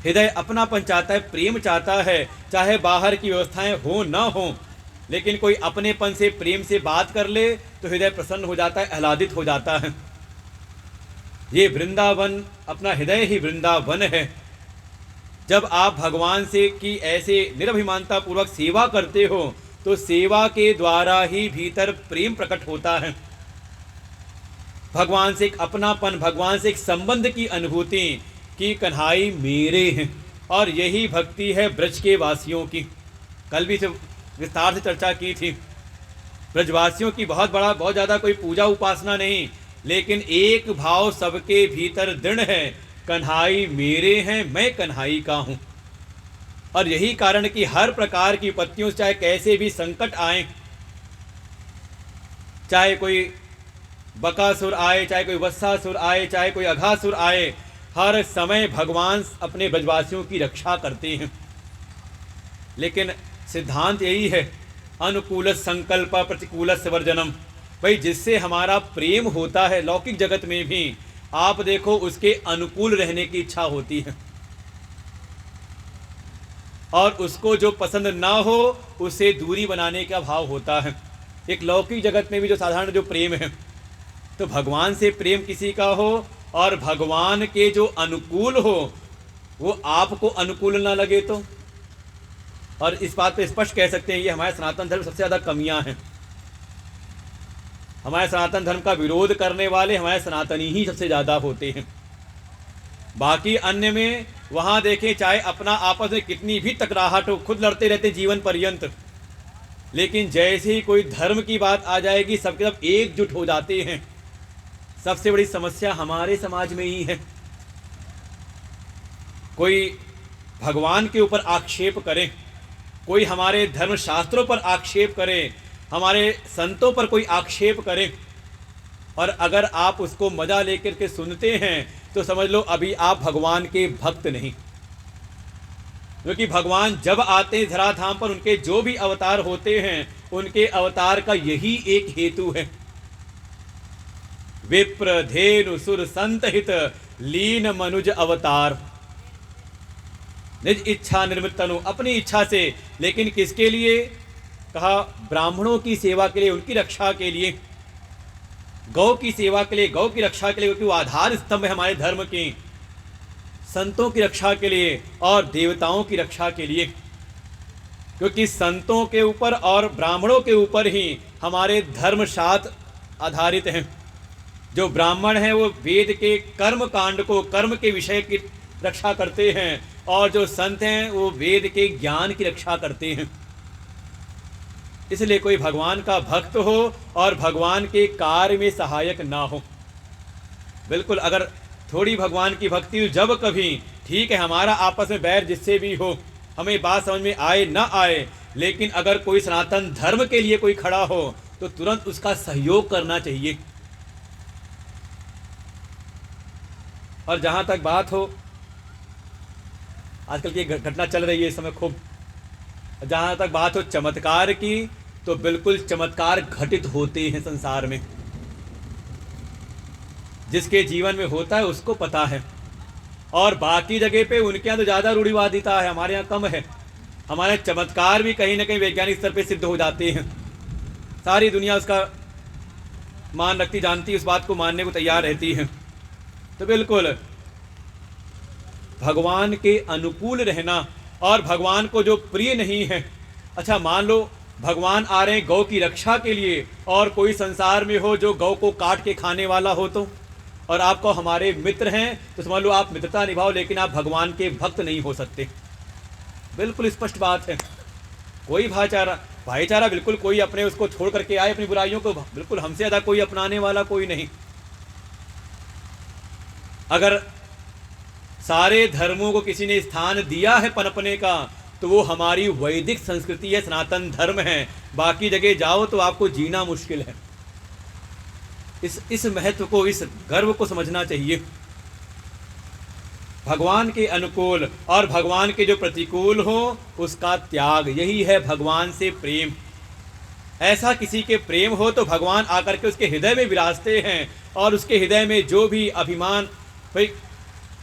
हृदय अपनापन चाहता है, प्रेम चाहता है, चाहे बाहर की व्यवस्थाएं हो ना हो, लेकिन कोई अपनेपन से, प्रेम से बात कर ले तो हृदय प्रसन्न हो जाता है, आह्लादित हो जाता है। ये वृंदावन, अपना हृदय ही वृंदावन है। जब आप भगवान से की ऐसे निरभिमानता पूर्वक सेवा करते हो तो सेवा के द्वारा ही भीतर प्रेम प्रकट होता है। भगवान से एक अपनापन, भगवान से एक संबंध की अनुभूति कि कन्हाई मेरे हैं। और यही भक्ति है ब्रज के वासियों की। कल भी से विस्तार से चर्चा की थी। ब्रजवासियों की बहुत ज़्यादा कोई पूजा उपासना नहीं, लेकिन एक भाव सबके भीतर दृढ़ है, कन्हाई मेरे हैं, मैं कन्हाई का हूँ। और यही कारण कि हर प्रकार की विपत्तियों से, चाहे कैसे भी संकट आए, चाहे कोई बकासुर आए, चाहे कोई वत्सासुर आए, चाहे कोई अघासुर आए, हर समय भगवान अपने ब्रजवासियों की रक्षा करते हैं। लेकिन सिद्धांत यही है, अनुकूल संकल्प प्रतिकूल वर्जनम। भाई जिससे हमारा प्रेम होता है, लौकिक जगत में भी आप देखो उसके अनुकूल रहने की इच्छा होती है, और उसको जो पसंद ना हो उससे दूरी बनाने का भाव होता है। एक लौकिक जगत में भी जो साधारण जो प्रेम है, तो भगवान से प्रेम किसी का हो और भगवान के जो अनुकूल हो वो आपको अनुकूल ना लगे तो। और इस बात पे स्पष्ट कह सकते हैं, ये हमारे सनातन धर्म सबसे ज़्यादा कमियां हैं। हमारे सनातन धर्म का विरोध करने वाले हमारे सनातनी ही सबसे ज़्यादा होते हैं। बाकी अन्य में वहाँ देखें, चाहे अपना आपस में कितनी भी तकराहट हो, खुद लड़ते रहते जीवन पर्यंत, लेकिन जैसे ही कोई धर्म की बात आ जाएगी सबके सब एकजुट हो जाते हैं। सबसे बड़ी समस्या हमारे समाज में ही है। कोई भगवान के ऊपर आक्षेप करे, कोई हमारे धर्म शास्त्रों पर आक्षेप करे, हमारे संतों पर कोई आक्षेप करे, और अगर आप उसको मजा लेकर के सुनते हैं तो समझ लो अभी आप भगवान के भक्त नहीं। क्योंकि भगवान जब आते हैं धराधाम पर, उनके जो भी अवतार होते हैं उनके अवतार का यही एक हेतु है, विप्र धेनु सुर संत हित लीन मनुज अवतार। निज इच्छा निर्मित तनु, अपनी इच्छा से, लेकिन किसके लिए कहा? ब्राह्मणों की सेवा के लिए, उनकी रक्षा के लिए, गौ की सेवा के लिए, गौ की रक्षा के लिए, क्योंकि वो आधार स्तंभ है हमारे धर्म की, संतों की रक्षा के लिए और देवताओं की रक्षा के लिए। क्योंकि संतों के ऊपर और ब्राह्मणों के ऊपर ही हमारे धर्मशास्त्र आधारित हैं। जो ब्राह्मण हैं वो वेद के कर्म कांड को, कर्म के विषय की रक्षा करते हैं, और जो संत हैं वो वेद के ज्ञान की रक्षा करते हैं। इसलिए कोई भगवान का भक्त हो और भगवान के कार्य में सहायक ना हो। बिल्कुल, अगर थोड़ी भगवान की भक्ति हो, जब कभी ठीक है हमारा आपस में बैर जिससे भी हो, हमें बात समझ में आए ना आए, लेकिन अगर कोई सनातन धर्म के लिए कोई खड़ा हो तो तुरंत उसका सहयोग करना चाहिए। और जहाँ तक बात हो, आजकल की घटना चल रही है इस समय खूब, जहाँ तक बात हो चमत्कार की, तो बिल्कुल चमत्कार घटित होते हैं संसार में। जिसके जीवन में होता है उसको पता है, और बाकी जगह पे उनके यहाँ तो ज़्यादा रूढ़िवादिता है, हमारे यहाँ कम है। हमारे चमत्कार भी कहीं ना कहीं वैज्ञानिक स्तर पे सिद्ध हो जाते हैं, सारी दुनिया उसका मान रखती, जानती, उस बात को मानने को तैयार रहती है। तो बिल्कुल भगवान के अनुकूल रहना और भगवान को जो प्रिय नहीं है, अच्छा मान लो भगवान आ रहे हैं गौ की रक्षा के लिए, और कोई संसार में हो जो गौ को काट के खाने वाला हो, तो और आपको हमारे मित्र हैं, तो समझ लो आप मित्रता निभाओ, लेकिन आप भगवान के भक्त नहीं हो सकते। बिल्कुल स्पष्ट बात है। कोई भाईचारा बिल्कुल कोई अपने उसको छोड़ करके आए अपनी बुराइयों को, बिल्कुल हमसे ज़्यादा कोई अपनाने वाला कोई नहीं। अगर सारे धर्मों को किसी ने स्थान दिया है पनपने का, तो वो हमारी वैदिक संस्कृति है, सनातन धर्म है। बाकी जगह जाओ तो आपको जीना मुश्किल है। इस महत्व को, इस गर्व को समझना चाहिए। भगवान के अनुकूल और भगवान के जो प्रतिकूल हो उसका त्याग, यही है भगवान से प्रेम। ऐसा किसी के प्रेम हो तो भगवान आकर के उसके हृदय में विराजते हैं, और उसके हृदय में जो भी अभिमान, भाई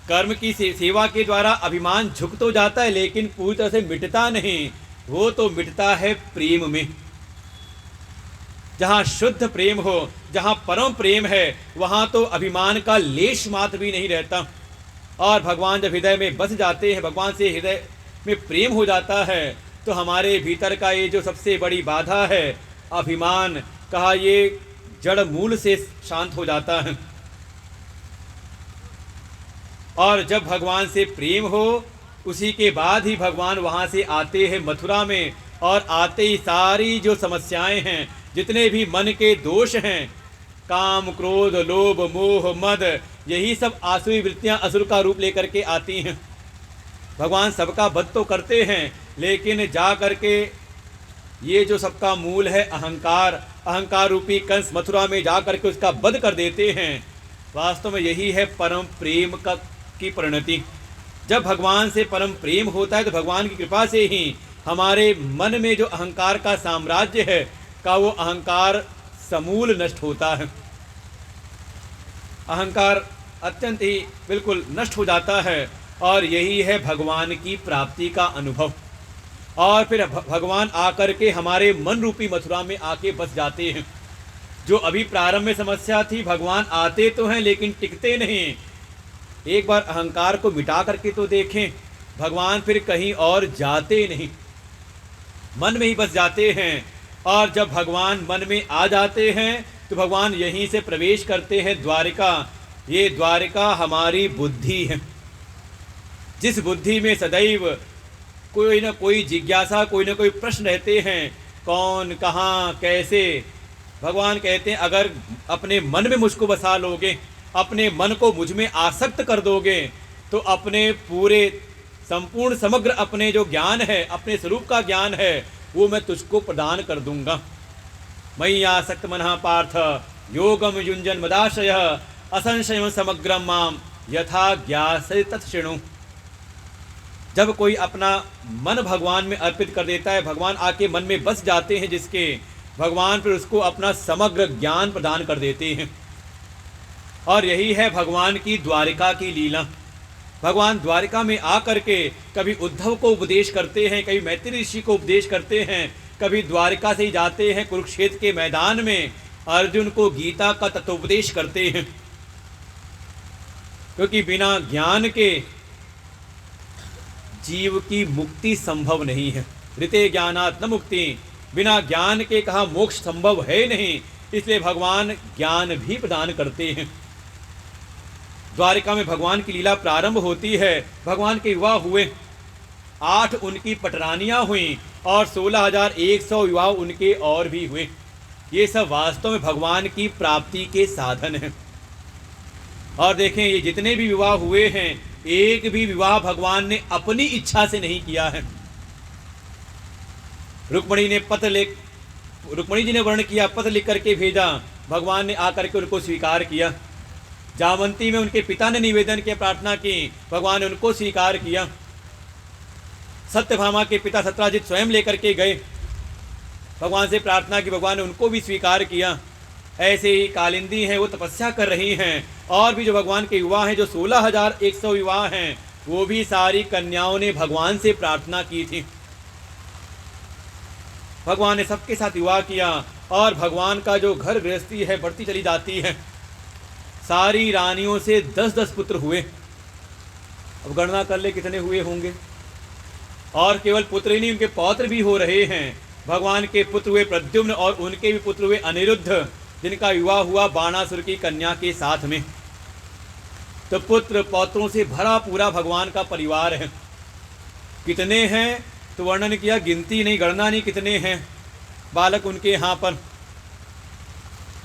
कर्म की सेवा के द्वारा अभिमान झुक तो जाता है, लेकिन पूरी तरह से मिटता नहीं। वो तो मिटता है प्रेम में। जहाँ शुद्ध प्रेम हो, जहाँ परम प्रेम है, वहाँ तो अभिमान का लेश मात्र भी नहीं रहता। और भगवान जब हृदय में बस जाते हैं, भगवान से हृदय में प्रेम हो जाता है, तो हमारे भीतर का ये जो सबसे बड़ी बाधा है अभिमान, कहा ये जड़ मूल से शांत हो जाता है। और जब भगवान से प्रेम हो, उसी के बाद ही भगवान वहाँ से आते हैं मथुरा में, और आते ही सारी जो समस्याएं हैं, जितने भी मन के दोष हैं, काम क्रोध लोभ मोह मद, यही सब आसुरी वृत्तियां असुर का रूप लेकर के आती हैं। भगवान सबका वध तो करते हैं, लेकिन जा करके ये जो सबका मूल है अहंकार, अहंकार रूपी कंस मथुरा में जा करके उसका वध कर देते हैं। वास्तव में यही है परम प्रेम की परिणति। जब भगवान से परम प्रेम होता है, तो भगवान की कृपा से ही हमारे मन में जो अहंकार का साम्राज्य है, का वो अहंकार समूल नष्ट होता है। अहंकार अत्यंत ही बिल्कुल नष्ट हो जाता है, और यही है भगवान की प्राप्ति का अनुभव। और फिर भगवान आकर के हमारे मन रूपी मथुरा में आके बस जाते हैं। जो अभी प्रारंभ में समस्या थी, भगवान आते तो हैं लेकिन टिकते नहीं। एक बार अहंकार को मिटा करके तो देखें, भगवान फिर कहीं और जाते नहीं, मन में ही बस जाते हैं। और जब भगवान मन में आ जाते हैं, तो भगवान यहीं से प्रवेश करते हैं द्वारिका। ये द्वारिका हमारी बुद्धि है, जिस बुद्धि में सदैव कोई ना कोई जिज्ञासा, कोई ना कोई प्रश्न रहते हैं, कौन कहाँ कैसे। भगवान कहते हैं अगर अपने मन में मुझको बसा लोगे, अपने मन को मुझ में आसक्त कर दोगे, तो अपने पूरे संपूर्ण समग्र अपने जो ज्ञान है, अपने स्वरूप का ज्ञान है, वो मैं तुझको प्रदान कर दूंगा। मयि आसक्त मनः पार्थ योगम युञ्जन मदाश्रयः असंशयं समग्रं माम यथा ज्ञास्यति तत् शृणु। जब कोई अपना मन भगवान में अर्पित कर देता है, भगवान आके मन में बस जाते हैं जिसके, भगवान फिर उसको अपना समग्र ज्ञान प्रदान कर देते हैं। और यही है भगवान की द्वारिका की लीला। भगवान द्वारिका में आकर के कभी उद्धव को उपदेश करते हैं, कभी मैत्री ऋषि को उपदेश करते हैं, कभी द्वारिका से ही जाते हैं कुरुक्षेत्र के मैदान में अर्जुन को गीता का तत्वोपदेश करते हैं। क्योंकि बिना ज्ञान के जीव की मुक्ति संभव नहीं है। ऋते ज्ञानात् न मुक्ति, बिना ज्ञान के कहा मोक्ष संभव है नहीं। इसलिए भगवान ज्ञान भी प्रदान करते हैं। द्वारिका में भगवान की लीला प्रारंभ होती है। भगवान के विवाह हुए, 8 उनकी पटरानियां हुई, और 16,100 विवाह उनके और भी हुए। ये सब वास्तव में भगवान की प्राप्ति के साधन हैं। और देखें, ये जितने भी विवाह हुए हैं, एक भी विवाह भगवान ने अपनी इच्छा से नहीं किया है। रुक्मणी जी ने वर्ण किया, पत्र लिख करके भेजा, भगवान ने आकर के उनको स्वीकार किया। जामवंती में उनके पिता ने निवेदन किया, प्रार्थना की, भगवान ने उनको स्वीकार किया। सत्यभामा के पिता सत्राजित स्वयं लेकर के गए, भगवान से प्रार्थना की, भगवान ने उनको भी स्वीकार किया। ऐसे ही कालिंदी हैं, वो तपस्या कर रही हैं, और भी जो भगवान के युवा हैं, जो 16,100 युवा हैं, वो भी सारी कन्याओं ने भगवान से प्रार्थना की थी। भगवान ने सबके साथ विवाह किया और भगवान का जो घर गृहस्थी है बढ़ती चली जाती है। सारी रानियों से 10-10 पुत्र हुए। अब गणना कर ले कितने हुए होंगे। और केवल पुत्र ही नहीं, उनके पौत्र भी हो रहे हैं। भगवान के पुत्र हुए प्रद्युम्न और उनके भी पुत्र हुए अनिरुद्ध, जिनका विवाह हुआ बाणासुर की कन्या के साथ में। तो पुत्र पौत्रों से भरा पूरा भगवान का परिवार है। कितने हैं तो वर्णन किया, गिनती नहीं, गणना नहीं, कितने हैं बालक उनके यहाँ पर।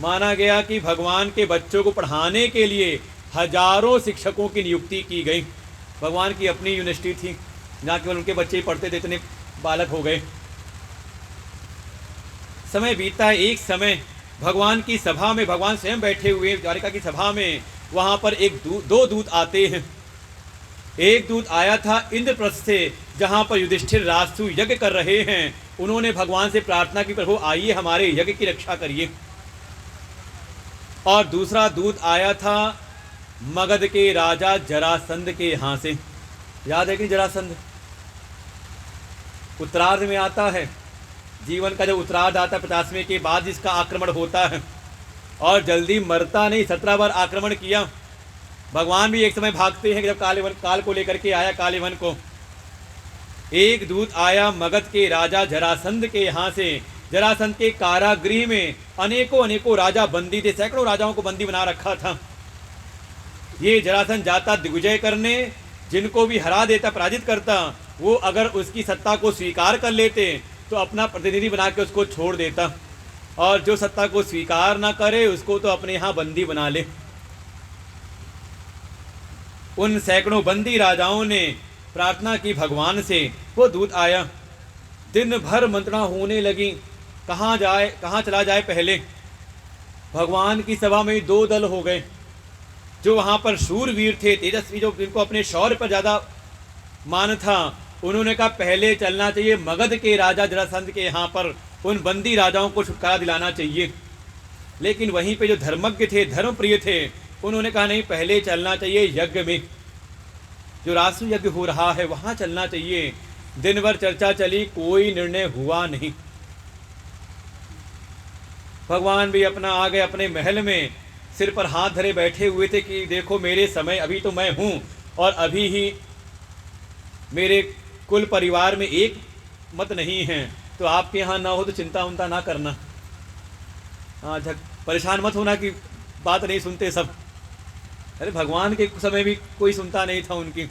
माना गया कि भगवान के बच्चों को पढ़ाने के लिए हजारों शिक्षकों की नियुक्ति की गई। भगवान की अपनी यूनिवर्सिटी थी, जहाँ केवल उनके बच्चे ही पढ़ते थे, इतने बालक हो गए। समय बीता है। एक समय भगवान की सभा में, भगवान स्वयं बैठे हुए द्वारिका की सभा में, वहाँ पर दो दूत आते हैं। एक दूत आया था इंद्रप्रस्थ से, जहाँ पर युधिष्ठिर राजसु यज्ञ कर रहे हैं। उन्होंने भगवान से प्रार्थना की, प्रभु आइए हमारे यज्ञ की रक्षा करिए। और दूसरा दूत आया था मगध के राजा जरासंध के यहाँ से। याद है कि जरासंध उत्तरार्ध में आता है, जीवन का जब उत्तरार्ध आता है 50वें के बाद इसका आक्रमण होता है, और जल्दी मरता नहीं, 17 बार आक्रमण किया। भगवान भी एक समय भागते हैं, जब काल को लेकर के आया, कालीवन को। एक दूत आया मगध के राजा जरासंध के यहाँ से। जरासंध के कारागृह में अनेकों राजा बंदी थे, सैकड़ों राजाओं को बंदी बना रखा था। ये जरासंध जाता दिग्विजय करने, जिनको भी हरा देता, पराजित करता, वो अगर उसकी सत्ता को स्वीकार कर लेते तो अपना प्रतिनिधि बना के उसको छोड़ देता, और जो सत्ता को स्वीकार ना करे उसको तो अपने यहाँ बंदी बना ले। उन सैकड़ों बंदी राजाओं ने प्रार्थना की भगवान से। वो दूत आया, दिन भर मंत्रणा होने लगी, कहाँ चला जाए पहले। भगवान की सभा में 2 दल हो गए। जो वहाँ पर शूरवीर थे, तेजस्वी, जो जिनको अपने शौर्य पर ज़्यादा मान था, उन्होंने कहा पहले चलना चाहिए मगध के राजा जरासंध के यहाँ पर, उन बंदी राजाओं को छुटकारा दिलाना चाहिए। लेकिन वहीं पे जो धर्मज्ञ थे, धर्मप्रिय थे, उन्होंने कहा नहीं, पहले चलना चाहिए यज्ञ में, जो रासु यज्ञ हो रहा है वहाँ चलना चाहिए। दिन भर चर्चा चली, कोई निर्णय हुआ नहीं। भगवान भी अपना आ गए अपने महल में, सिर पर हाथ धरे बैठे हुए थे कि देखो मेरे समय, अभी तो मैं हूँ और अभी ही मेरे कुल परिवार में एक मत नहीं है, तो आपके यहाँ ना हो तो चिंता उनता ना करना। हाँ, परेशान मत होना कि बात नहीं सुनते सब। अरे भगवान के समय भी कोई सुनता नहीं था उनकी।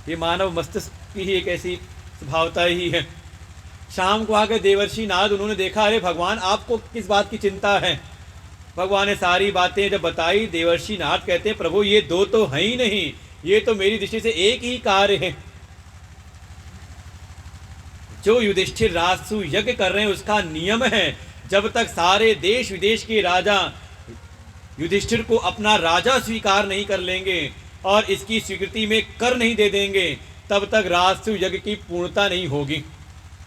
ये मानव मस्तिष्क की ही एक ऐसी स्वभावता ही है। शाम को आकर देवर्षि नारद, उन्होंने देखा, अरे भगवान आपको किस बात की चिंता है। भगवान ने सारी बातें जब बताई, देवर्षि नारद कहते हैं प्रभु ये 2 तो हैं ही नहीं, ये तो मेरी दृष्टि से एक ही कार्य है। जो युधिष्ठिर राजसु यज्ञ कर रहे हैं उसका नियम है, जब तक सारे देश विदेश के राजा युधिष्ठिर को अपना राजा स्वीकार नहीं कर लेंगे और इसकी स्वीकृति में कर नहीं दे देंगे, तब तक राजसु यज्ञ की पूर्णता नहीं होगी।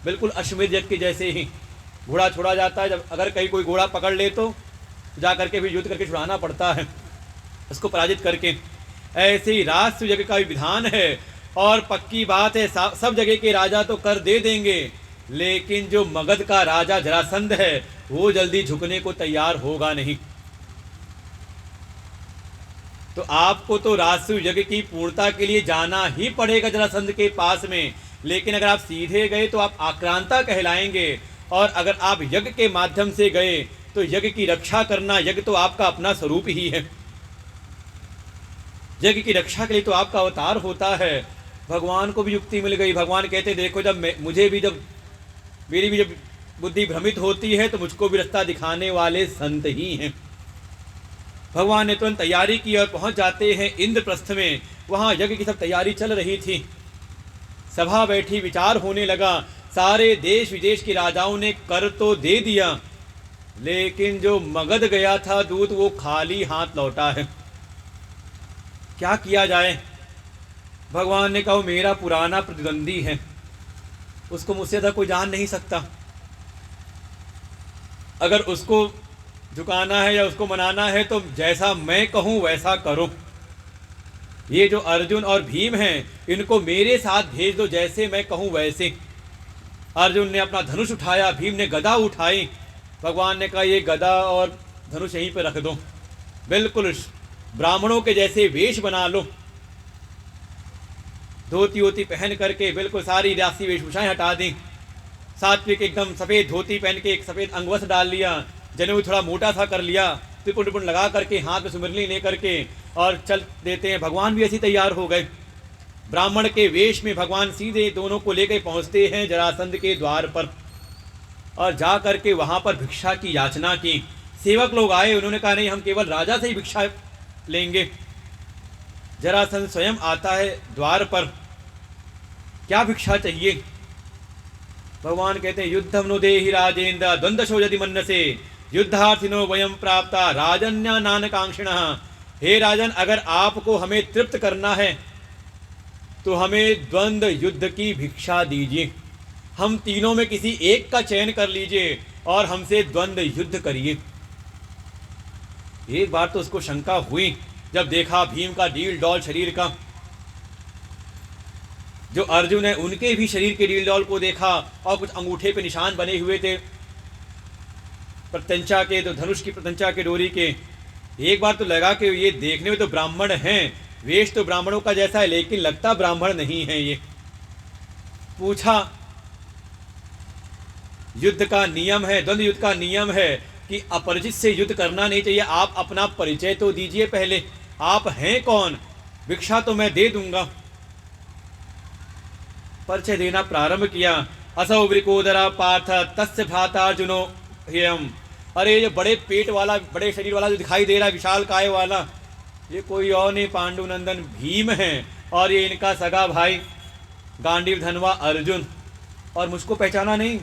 बिल्कुल अश्वमेध यज्ञ के जैसे ही घोड़ा छोड़ा जाता है, जब अगर कहीं कोई घोड़ा पकड़ ले तो जा करके भी युद्ध करके छुड़ाना पड़ता है उसको पराजित करके। ऐसे ही राजसु यज्ञ का भी विधान है, और पक्की बात है सब जगह के राजा तो कर दे देंगे, लेकिन जो मगध का राजा जरासंध है वो जल्दी झुकने को तैयार होगा नहीं। तो आपको तो राजसु यज्ञ की पूर्णता के लिए जाना ही पड़ेगा जरासंध के पास में। लेकिन अगर आप सीधे गए तो आप आक्रांता कहलाएंगे, और अगर आप यज्ञ के माध्यम से गए तो यज्ञ की रक्षा करना, यज्ञ तो आपका अपना स्वरूप ही है। यज्ञ की रक्षा के लिए तो आपका अवतार होता है। भगवान को भी युक्ति मिल गई। भगवान कहते देखो, जब मेरी भी जब बुद्धि भ्रमित होती है तो मुझको भी रास्ता दिखाने वाले संत ही हैं। भगवान ने तुरंत तैयारी की और पहुंच जाते हैं इंद्रप्रस्थ में। वहां यज्ञ की सब तैयारी चल रही थी। सभा बैठी, विचार होने लगा। सारे देश विदेश के राजाओं ने कर तो दे दिया, लेकिन जो मगध गया था दूत वो खाली हाथ लौटा है। क्या किया जाए? भगवान ने कहा मेरा पुराना प्रतिद्वंदी है, उसको मुझसे ज़्यादा कोई जान नहीं सकता। अगर उसको झुकाना है या उसको मनाना है तो जैसा मैं कहूँ वैसा करो। ये जो अर्जुन और भीम हैं, इनको मेरे साथ भेज दो, जैसे मैं कहूँ वैसे। अर्जुन ने अपना धनुष उठाया, भीम ने गदा उठाई। भगवान ने कहा ये गदा और धनुष यहीं पे रख दो, बिल्कुल ब्राह्मणों के जैसे वेश बना लो, धोती वोती पहन करके बिल्कुल सारी राशि वेशभूषाएं हटा दी, सात्विक एकदम सफ़ेद धोती पहन के एक सफ़ेद अंगवस्त्र डाल लिया, जनेऊ थोड़ा मोटा सा कर लिया, त्रिपुंड त्रिपुंड लगा करके हाथ में सुमिरनी ले करके और चल देते हैं। भगवान भी ऐसे तैयार हो गए, ब्राह्मण के वेश में भगवान सीधे दोनों को लेकर पहुंचते हैं जरासंध के द्वार पर और जा करके वहां पर भिक्षा की याचना की। सेवक लोग आए, उन्होंने कहा नहीं, हम केवल राजा से ही भिक्षा लेंगे। जरासंध स्वयं आता है द्वार पर, क्या भिक्षा चाहिए? भगवान कहते हैं युद्धम नो देहि राजेन्द्र द्वंद्वशो यदि मन्यसे युद्धार्थिनो वयम प्राप्ता राजन्या नानकांक्षिणः। हे राजन, अगर आपको हमें तृप्त करना है तो हमें द्वंद्व युद्ध की भिक्षा दीजिए। हम तीनों में किसी एक का चयन कर लीजिए और हमसे द्वंद्व युद्ध करिए। एक बार तो उसको शंका हुई जब देखा भीम का डील डॉल शरीर का। जो अर्जुन है उनके भी शरीर के डील डॉल को देखा और कुछ अंगूठे पे निशान बने हुए थे प्रत्यंचा के, तो धनुष की प्रत्यंचा के डोरी के। एक बार तो लगा कि ये देखने में तो ब्राह्मण हैं, वेश तो ब्राह्मणों का जैसा है, लेकिन लगता ब्राह्मण नहीं है ये। पूछा, युद्ध का नियम है, द्वंद्व युद्ध का नियम है कि अपरिचित से युद्ध करना नहीं चाहिए। आप अपना परिचय तो दीजिए पहले, आप हैं कौन? भिक्षा तो मैं दे दूंगा। परिचय देना प्रारंभ किया। असौ वृकोदरा पार्थ तस्य भ्राता अर्जुनो ह्ययम्। अरे ये बड़े पेट वाला, बड़े शरीर वाला जो दिखाई दे रहा है, विशाल काय वाला, ये कोई और नहीं, पांडुनंदन भीम है और ये इनका सगा भाई गांडीव धनवा अर्जुन। और मुझको पहचाना नहीं?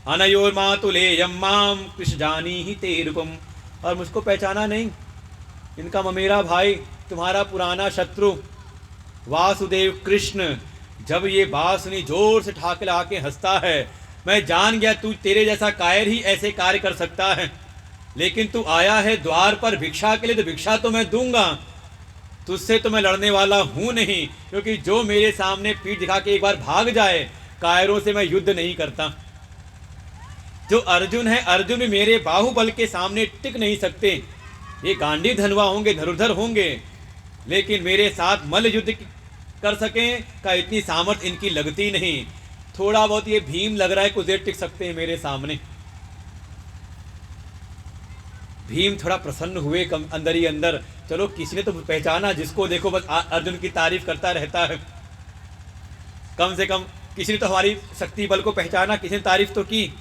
अनयोर मातुलेयम माम कृष्ण जानी ही तेरुकुम। और मुझको पहचाना नहीं? इनका ममेरा भाई, तुम्हारा पुराना शत्रु वासुदेव कृष्ण। जब ये बात सुनी जोर से ठाक लगा के हंसता है। मैं जान गया तू, तेरे जैसा कायर ही ऐसे कार्य कर सकता है, लेकिन तू आया है द्वार पर भिक्षा के लिए, तो भिक्षा तो मैं दूंगा, तुझसे तो मैं लड़ने वाला हूं नहीं, क्योंकि जो मेरे सामने पीठ दिखा के एक बार भाग जाए, कायरों से मैं युद्ध नहीं करता। जो अर्जुन है, अर्जुन भी मेरे बाहुबल के सामने टिक नहीं सकते। ये गांडीव धनवा होंगे, धनुर्धर होंगे, लेकिन मेरे साथ मल्ल युद्ध कर सकें का इतनी सामर्थ्य इनकी लगती नहीं। थोड़ा बहुत ये भीम लग रहा है कुछ देर टिक सकते हैं मेरे सामने। भीम थोड़ा प्रसन्न हुए अंदर ही अंदर, चलो किसी ने तो पहचाना, जिसको देखो बस अर्जुन की तारीफ करता रहता है। कम से कम किसी ने तो हमारी शक्ति बल को पहचाना, किसी ने तारीफ तो की।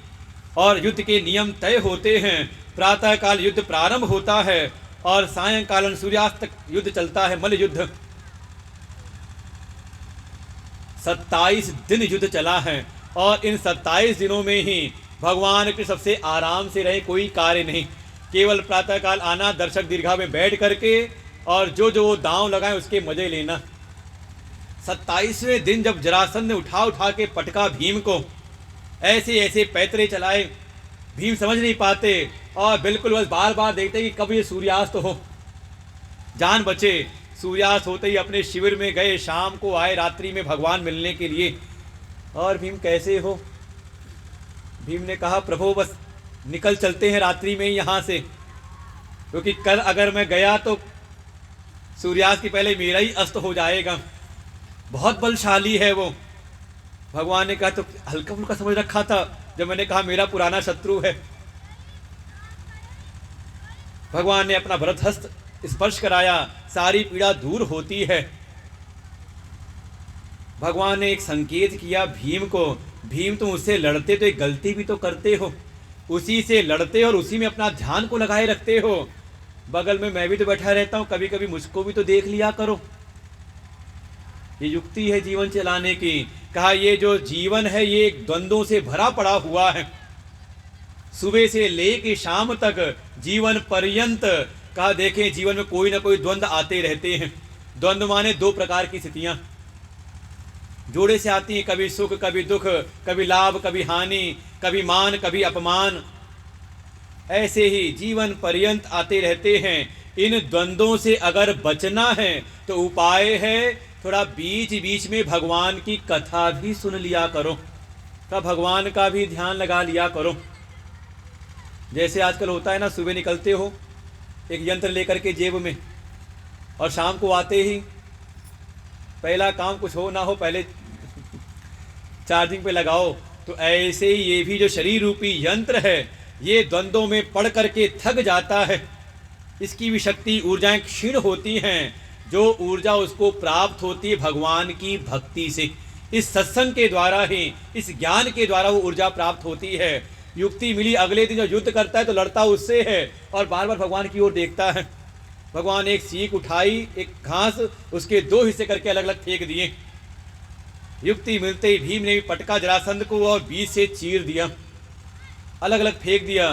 और युद्ध के नियम तय होते हैं। प्रातः काल युद्ध प्रारंभ होता है और सायंकालन सूर्यास्त तक युद्ध चलता है, मल्ल युद्ध। 27 दिन युद्ध चला है और इन 27 दिनों में ही भगवान के सबसे आराम से रहे, कोई कार्य नहीं, केवल प्रातःकाल आना, दर्शक दीर्घा में बैठ करके और जो जो वो दांव लगाए उसके मजे लेना। 27वें दिन जब जरासंध ने उठा के पटका भीम को, ऐसे ऐसे पैतरे चलाए, भीम समझ नहीं पाते और बिल्कुल बस बार बार देखते कि कब ये सूर्यास्त हो, जान बचे। सूर्यास्त होते ही अपने शिविर में गए, शाम को आए रात्रि में भगवान मिलने के लिए। और भीम कैसे हो? भीम ने कहा प्रभु बस निकल चलते हैं रात्रि में यहाँ से, क्योंकि कल अगर मैं गया तो सूर्यास्त के पहले मेरा ही अस्त हो जाएगा। बहुत बलशाली है वो। भगवान ने कहा तो हल्का फुल्का समझ रखा था जब मैंने कहा मेरा पुराना शत्रु है। भगवान ने अपना भरत हस्त स्पर्श कराया, सारी पीड़ा दूर होती है। भगवान ने एक संकेत किया भीम को, भीम तुम उससे लड़ते तो एक गलती भी तो करते हो, उसी से लड़ते हो और उसी में अपना ध्यान को लगाए रखते हो। बगल में मैं भी तो बैठा रहता हूँ, कभी कभी मुझको भी तो देख लिया करो। ये युक्ति है जीवन चलाने की। कहा ये जो जीवन है ये द्वंद्वों से भरा पड़ा हुआ है, सुबह से लेके शाम तक जीवन पर्यंत। कहा देखें जीवन में कोई ना कोई द्वंद्व आते रहते हैं। द्वंद्व माने दो प्रकार की स्थितियां, जोड़े से आती हैं, कभी सुख कभी दुख, कभी लाभ कभी हानि, कभी मान कभी अपमान, ऐसे ही जीवन पर्यंत आते रहते हैं। इन द्वंद्वों से अगर बचना है तो उपाय है थोड़ा बीच बीच में भगवान की कथा भी सुन लिया करो, तो भगवान का भी ध्यान लगा लिया करो। जैसे आजकल होता है ना, सुबह निकलते हो एक यंत्र लेकर के जेब में, और शाम को आते ही पहला काम कुछ हो ना हो पहले चार्जिंग पे लगाओ। तो ऐसे ही ये भी जो शरीर रूपी यंत्र है, ये द्वंद्वों में पड़ करके थक जाता है, इसकी भी शक्ति ऊर्जाएं क्षीण होती हैं। जो ऊर्जा उसको प्राप्त होती है भगवान की भक्ति से, इस सत्संग के द्वारा ही, इस ज्ञान के द्वारा वो ऊर्जा प्राप्त होती है। युक्ति मिली, अगले दिन जो युद्ध करता है तो लड़ता उससे है और बार बार भगवान की ओर देखता है। भगवान एक सीख उठाई, एक घास, उसके 2 हिस्से करके अलग अलग फेंक दिए। युक्ति मिलते ही भीम ने भी पटका जरासंध को और बीच से चीर दिया, अलग अलग फेंक दिया।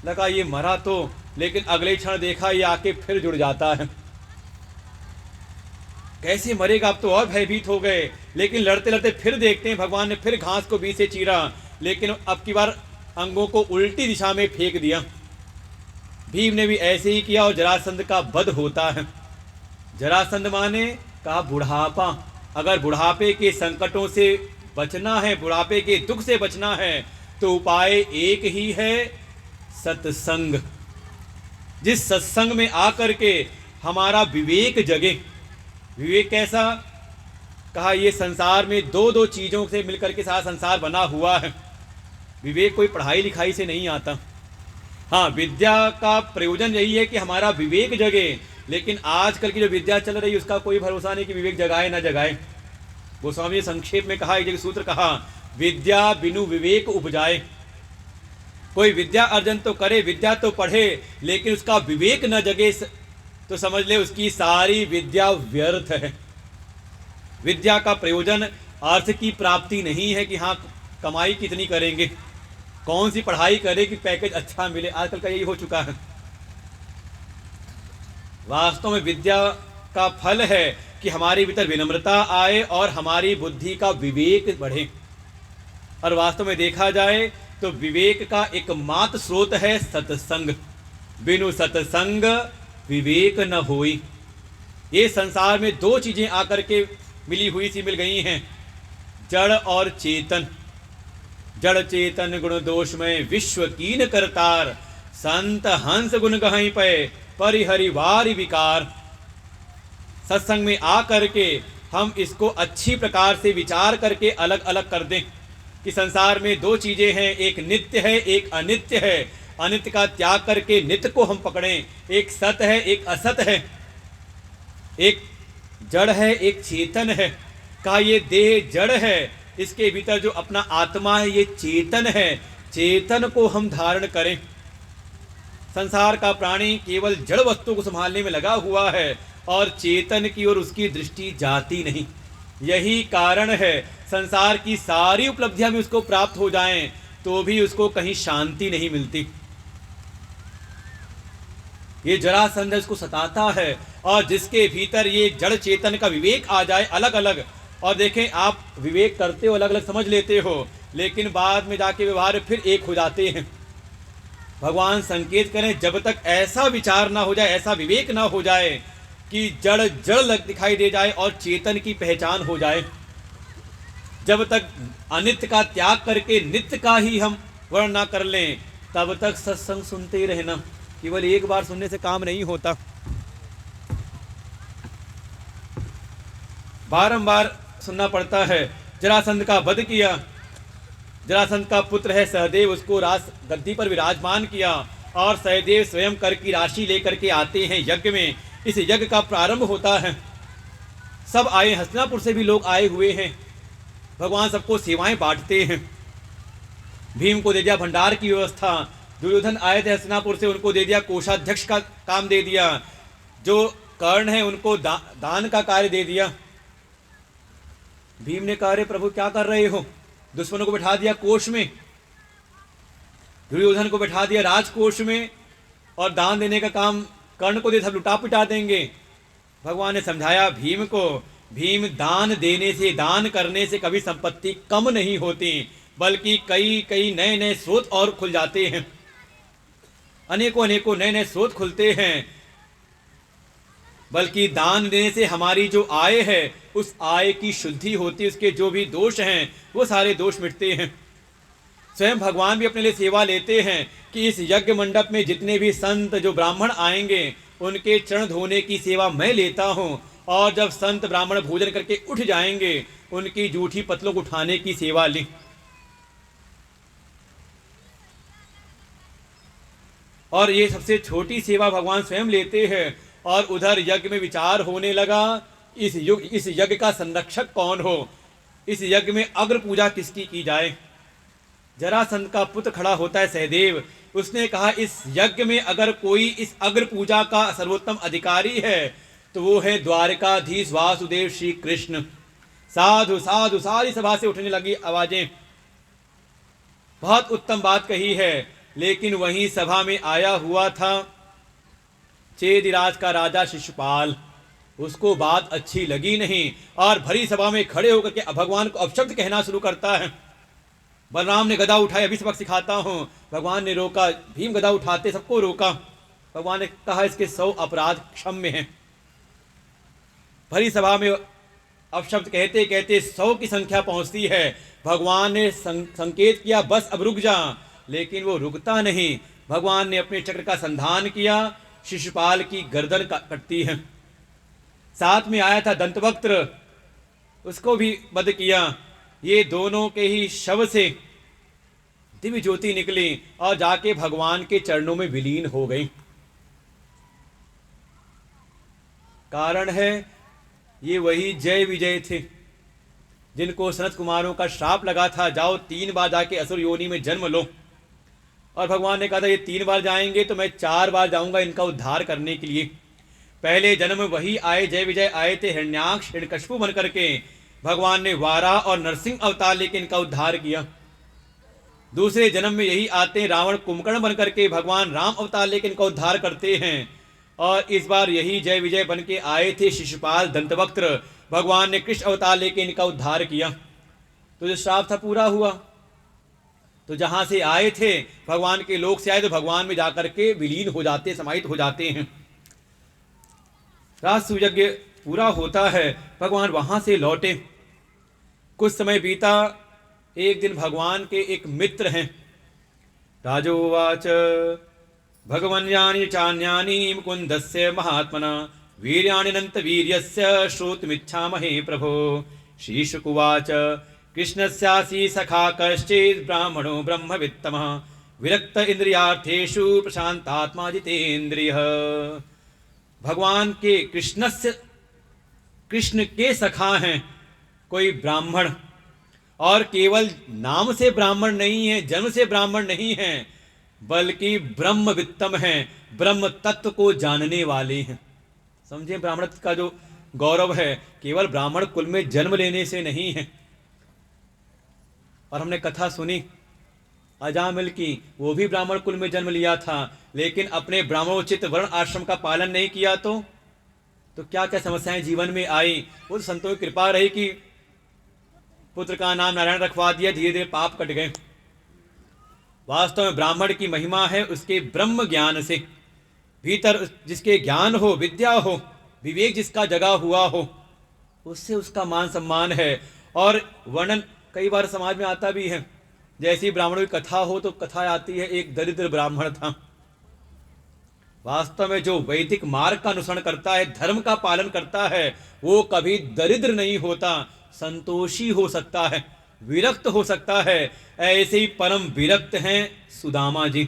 लगा ये मरा तो, लेकिन अगले क्षण देखा ये आके फिर जुड़ जाता है। कैसे मरेगा, अब तो और भयभीत हो गए, लेकिन लड़ते लड़ते फिर देखते हैं भगवान ने फिर घास को बीच से चीरा, लेकिन अब की बार अंगों को उल्टी दिशा में फेंक दिया। भीम ने भी ऐसे ही किया और जरासंध का वध होता है। जरासंध माने का बुढ़ापा। अगर बुढ़ापे के संकटों से बचना है, बुढ़ापे के दुख से बचना है, तो उपाय एक ही है, सत्संग। जिस सत्संग में आकर के हमारा विवेक जगे। विवेक कैसा? कहा ये संसार में 2 चीज़ों से मिलकर के सारा संसार बना हुआ है। विवेक कोई पढ़ाई लिखाई से नहीं आता। हाँ, विद्या का प्रयोजन यही है कि हमारा विवेक जगे, लेकिन आजकल की जो विद्या चल रही है उसका कोई भरोसा नहीं कि विवेक जगाए ना जगाए। गोस्वामी संक्षेप में कहा, एक जगह सूत्र कहा, विद्या बिनु विवेक उपजाए। कोई विद्या अर्जन तो करे, विद्या तो पढ़े, लेकिन उसका विवेक न जगे तो समझ ले उसकी सारी विद्या व्यर्थ है। विद्या का प्रयोजन अर्थ की प्राप्ति नहीं है कि हाँ कमाई कितनी करेंगे, कौन सी पढ़ाई करें कि पैकेज अच्छा मिले। आजकल का यही हो चुका है। वास्तव में विद्या का फल है कि हमारे भीतर विनम्रता आए और हमारी बुद्धि का विवेक बढ़े। और वास्तव में देखा जाए तो विवेक का एकमात्र स्रोत है सत्संग। बिनु सत्संग विवेक न होई। ये संसार में 2 चीजें आकर के मिली हुई सी मिल गई हैं, जड़ और चेतन। जड़ चेतन गुण दोष में विश्व कीन करतार, संत हंस गुण गहई पे परिहरि वारि विकार। सत्संग में आकर के हम इसको अच्छी प्रकार से विचार करके अलग अलग कर दें कि संसार में 2 चीजें हैं, एक नित्य है एक अनित्य है। अनित्य का त्याग करके नित्य को हम पकड़ें। एक सत है एक असत है, एक जड़ है एक चेतन है। कहा ये देह जड़ है, इसके भीतर जो अपना आत्मा है ये चेतन है। चेतन को हम धारण करें। संसार का प्राणी केवल जड़ वस्तु को संभालने में लगा हुआ है और चेतन की ओर उसकी दृष्टि जाती नहीं। यही कारण है संसार की सारी उपलब्धियां भी उसको प्राप्त हो जाएं तो भी उसको कहीं शांति नहीं मिलती। ये जरासंध उसको सताता है, और जिसके भीतर ये जड़ चेतन का विवेक आ जाए अलग अलग। और देखें, आप विवेक करते हो, अलग अलग समझ लेते हो, लेकिन बाद में जाके व्यवहार फिर एक हो जाते हैं। भगवान संकेत करें, जब तक ऐसा विचार ना हो जाए, ऐसा विवेक ना हो जाए कि जड़ जड़ लग दिखाई दे जाए और चेतन की पहचान हो जाए, जब तक अनित्य का त्याग करके नित्य का ही हम वर्ण ना कर लें, तब तक सत्संग सुनते ही रहना। केवल एक बार सुनने से काम नहीं होता, बारंबार सुनना पड़ता है। जरासंध का वध किया, जरासंध का पुत्र है सहदेव, उसको राज गद्दी पर विराजमान किया और सहदेव स्वयं कर की राशि लेकर के आते हैं यज्ञ में। इस यज्ञ का प्रारंभ होता है। सब आए, हस्तिनापुर से भी लोग आए हुए हैं। भगवान सबको सेवाएं बांटते हैं। भीम को दे दिया भंडार की व्यवस्था, दुर्योधन आए थे हस्तिनापुर से, उनको दे दिया कोषाध्यक्ष का काम दे दिया, जो कर्ण है उनको दान का कार्य दे दिया। भीम ने कहा, अरे प्रभु क्या कर रहे हो? दुश्मनों को बैठा दिया कोष में, दुर्योधन को बैठा दिया राजकोष में, और दान देने का काम कर्ण को दे, सब लुटा पिटा देंगे। भगवान ने समझाया भीम को भीम दान देने से, दान करने से कभी संपत्ति कम नहीं होती, बल्कि कई कई नए नए स्रोत और खुल जाते हैं, अनेकों अनेकों नए नए स्रोत खुलते हैं। बल्कि दान देने से हमारी जो आय है उस आय की शुद्धि होती है, उसके जो भी दोष हैं वो सारे दोष मिटते हैं। स्वयं भगवान भी अपने लिए सेवा लेते हैं कि इस यज्ञ मंडप में जितने भी संत जो ब्राह्मण आएंगे उनके चरण धोने की सेवा मैं लेता हूँ, और जब संत ब्राह्मण भोजन करके उठ जाएंगे उनकी जूठी पतलों को उठाने की सेवा ली। और ये सबसे छोटी सेवा भगवान स्वयं लेते हैं। और उधर यज्ञ में विचार होने लगा, इस यज्ञ का संरक्षक कौन हो, इस यज्ञ में अग्र पूजा किसकी की जाए। जरासंध का पुत्र खड़ा होता है सहदेव, उसने कहा इस यज्ञ में अगर कोई इस अग्र पूजा का सर्वोत्तम अधिकारी है तो वो है द्वारकाधीश वासुदेव श्री कृष्ण। साधु साधु सारी सभा से उठने लगी आवाजें। बहुत उत्तम बात कही है, लेकिन वहीं सभा में आया हुआ था चेदिराज का राजा शिशुपाल, उसको बात अच्छी लगी नहीं और भरी सभा में खड़े होकर के भगवान को अपशब्द कहना शुरू करता है। बलराम ने गदा उठाई, अभी सबक सिखाता हूं। भगवान ने रोका, भीम गदा उठाते सबको रोका। भगवान ने कहा इसके 100 अपराध क्षम्य हैं। भरी सभा में अपशब्द कहते कहते 100 की संख्या पहुंचती है। भगवान ने संकेत किया बस अब रुक जा, लेकिन वो रुकता नहीं। भगवान ने अपने चक्र का संधान किया, शिशुपाल की गर्दन कटती है। साथ में आया था दंतवक्त्र, उसको भी वध किया। ये दोनों के ही शव से दिव्य ज्योति निकली और जाके भगवान के चरणों में विलीन हो गई। कारण है ये वही जय विजय थे जिनको सनत कुमारों का श्राप लगा था, जाओ 3 बार जाके असुर योनि में जन्म लो। और भगवान ने कहा था ये 3 बार जाएंगे तो मैं 4 बार जाऊंगा इनका उद्धार करने के लिए। पहले जन्म में वही आए, जय विजय आए थे हिरण्याक्ष हिरण्यकशिपु बन करके। भगवान ने वाराह और नरसिंह अवतार लेके इनका उद्धार किया। दूसरे जन्म में यही आते हैं रावण कुंभकर्ण बन करके, भगवान राम अवतार लेके इनका उद्धार करते हैं। और इस बार यही जय विजय बन के आए थे शिशुपाल दंतवक्त्र, भगवान ने कृष्ण अवतार लेके इनका उद्धार किया। तो जो श्राप था पूरा हुआ। तो जहां से आए थे भगवान के लोक से आए तो भगवान में जाकर के विलीन हो जाते, समाहित हो जाते हैं। राजसूय यज्ञ पूरा होता है, भगवान वहां से लौटे। कुछ समय बीता। एक दिन भगवान के एक मित्र हैं। राजोवाच भगवन्यानि चान्यानि मुकुन्दस्य महात्मना वीर्याण्यनंत वीर्यस्य श्रोतुमिच्छामहे प्रभो। श्रीशुकुवाच कृष्णस्यासि सखा कश्चित् ब्राह्मणो ब्रह्मवित्तमः विरक्त इंद्रियार्थेषु प्रशांतात्मा जितेन्द्रियः। भगवान के कृष्ण के सखा हैं कोई ब्राह्मण, और केवल नाम से ब्राह्मण नहीं है, जन्म से ब्राह्मण नहीं है, बल्कि ब्रह्मवित्तम हैं, ब्रह्म तत्व को जानने वाले हैं। समझे ब्राह्मण का जो गौरव है केवल ब्राह्मण कुल में जन्म लेने से नहीं है। और हमने कथा सुनी अजामिल की, वो भी ब्राह्मण कुल में जन्म लिया था, लेकिन अपने ब्राह्मणोचित वर्ण आश्रम का पालन नहीं किया तो क्या क्या समस्याएं जीवन में आई। वो संतों की कृपा रही कि पुत्र का नाम नारायण रखवा दिया, धीरे धीरे पाप कट गए। वास्तव में ब्राह्मण की महिमा है उसके ब्रह्म ज्ञान से। भीतर जिसके ज्ञान हो, विद्या हो, विवेक जिसका जगा हुआ हो, उससे उसका मान सम्मान है। और वर्णन कई बार समाज में आता भी है, जैसी ब्राह्मणों की कथा हो तो कथा आती है एक दरिद्र ब्राह्मण था। वास्तव में जो वैदिक मार्ग का अनुसरण करता है, धर्म का पालन करता है, वो कभी दरिद्र नहीं होता, संतोषी हो सकता है, विरक्त हो सकता है। ऐसे ही परम विरक्त हैं सुदामा जी।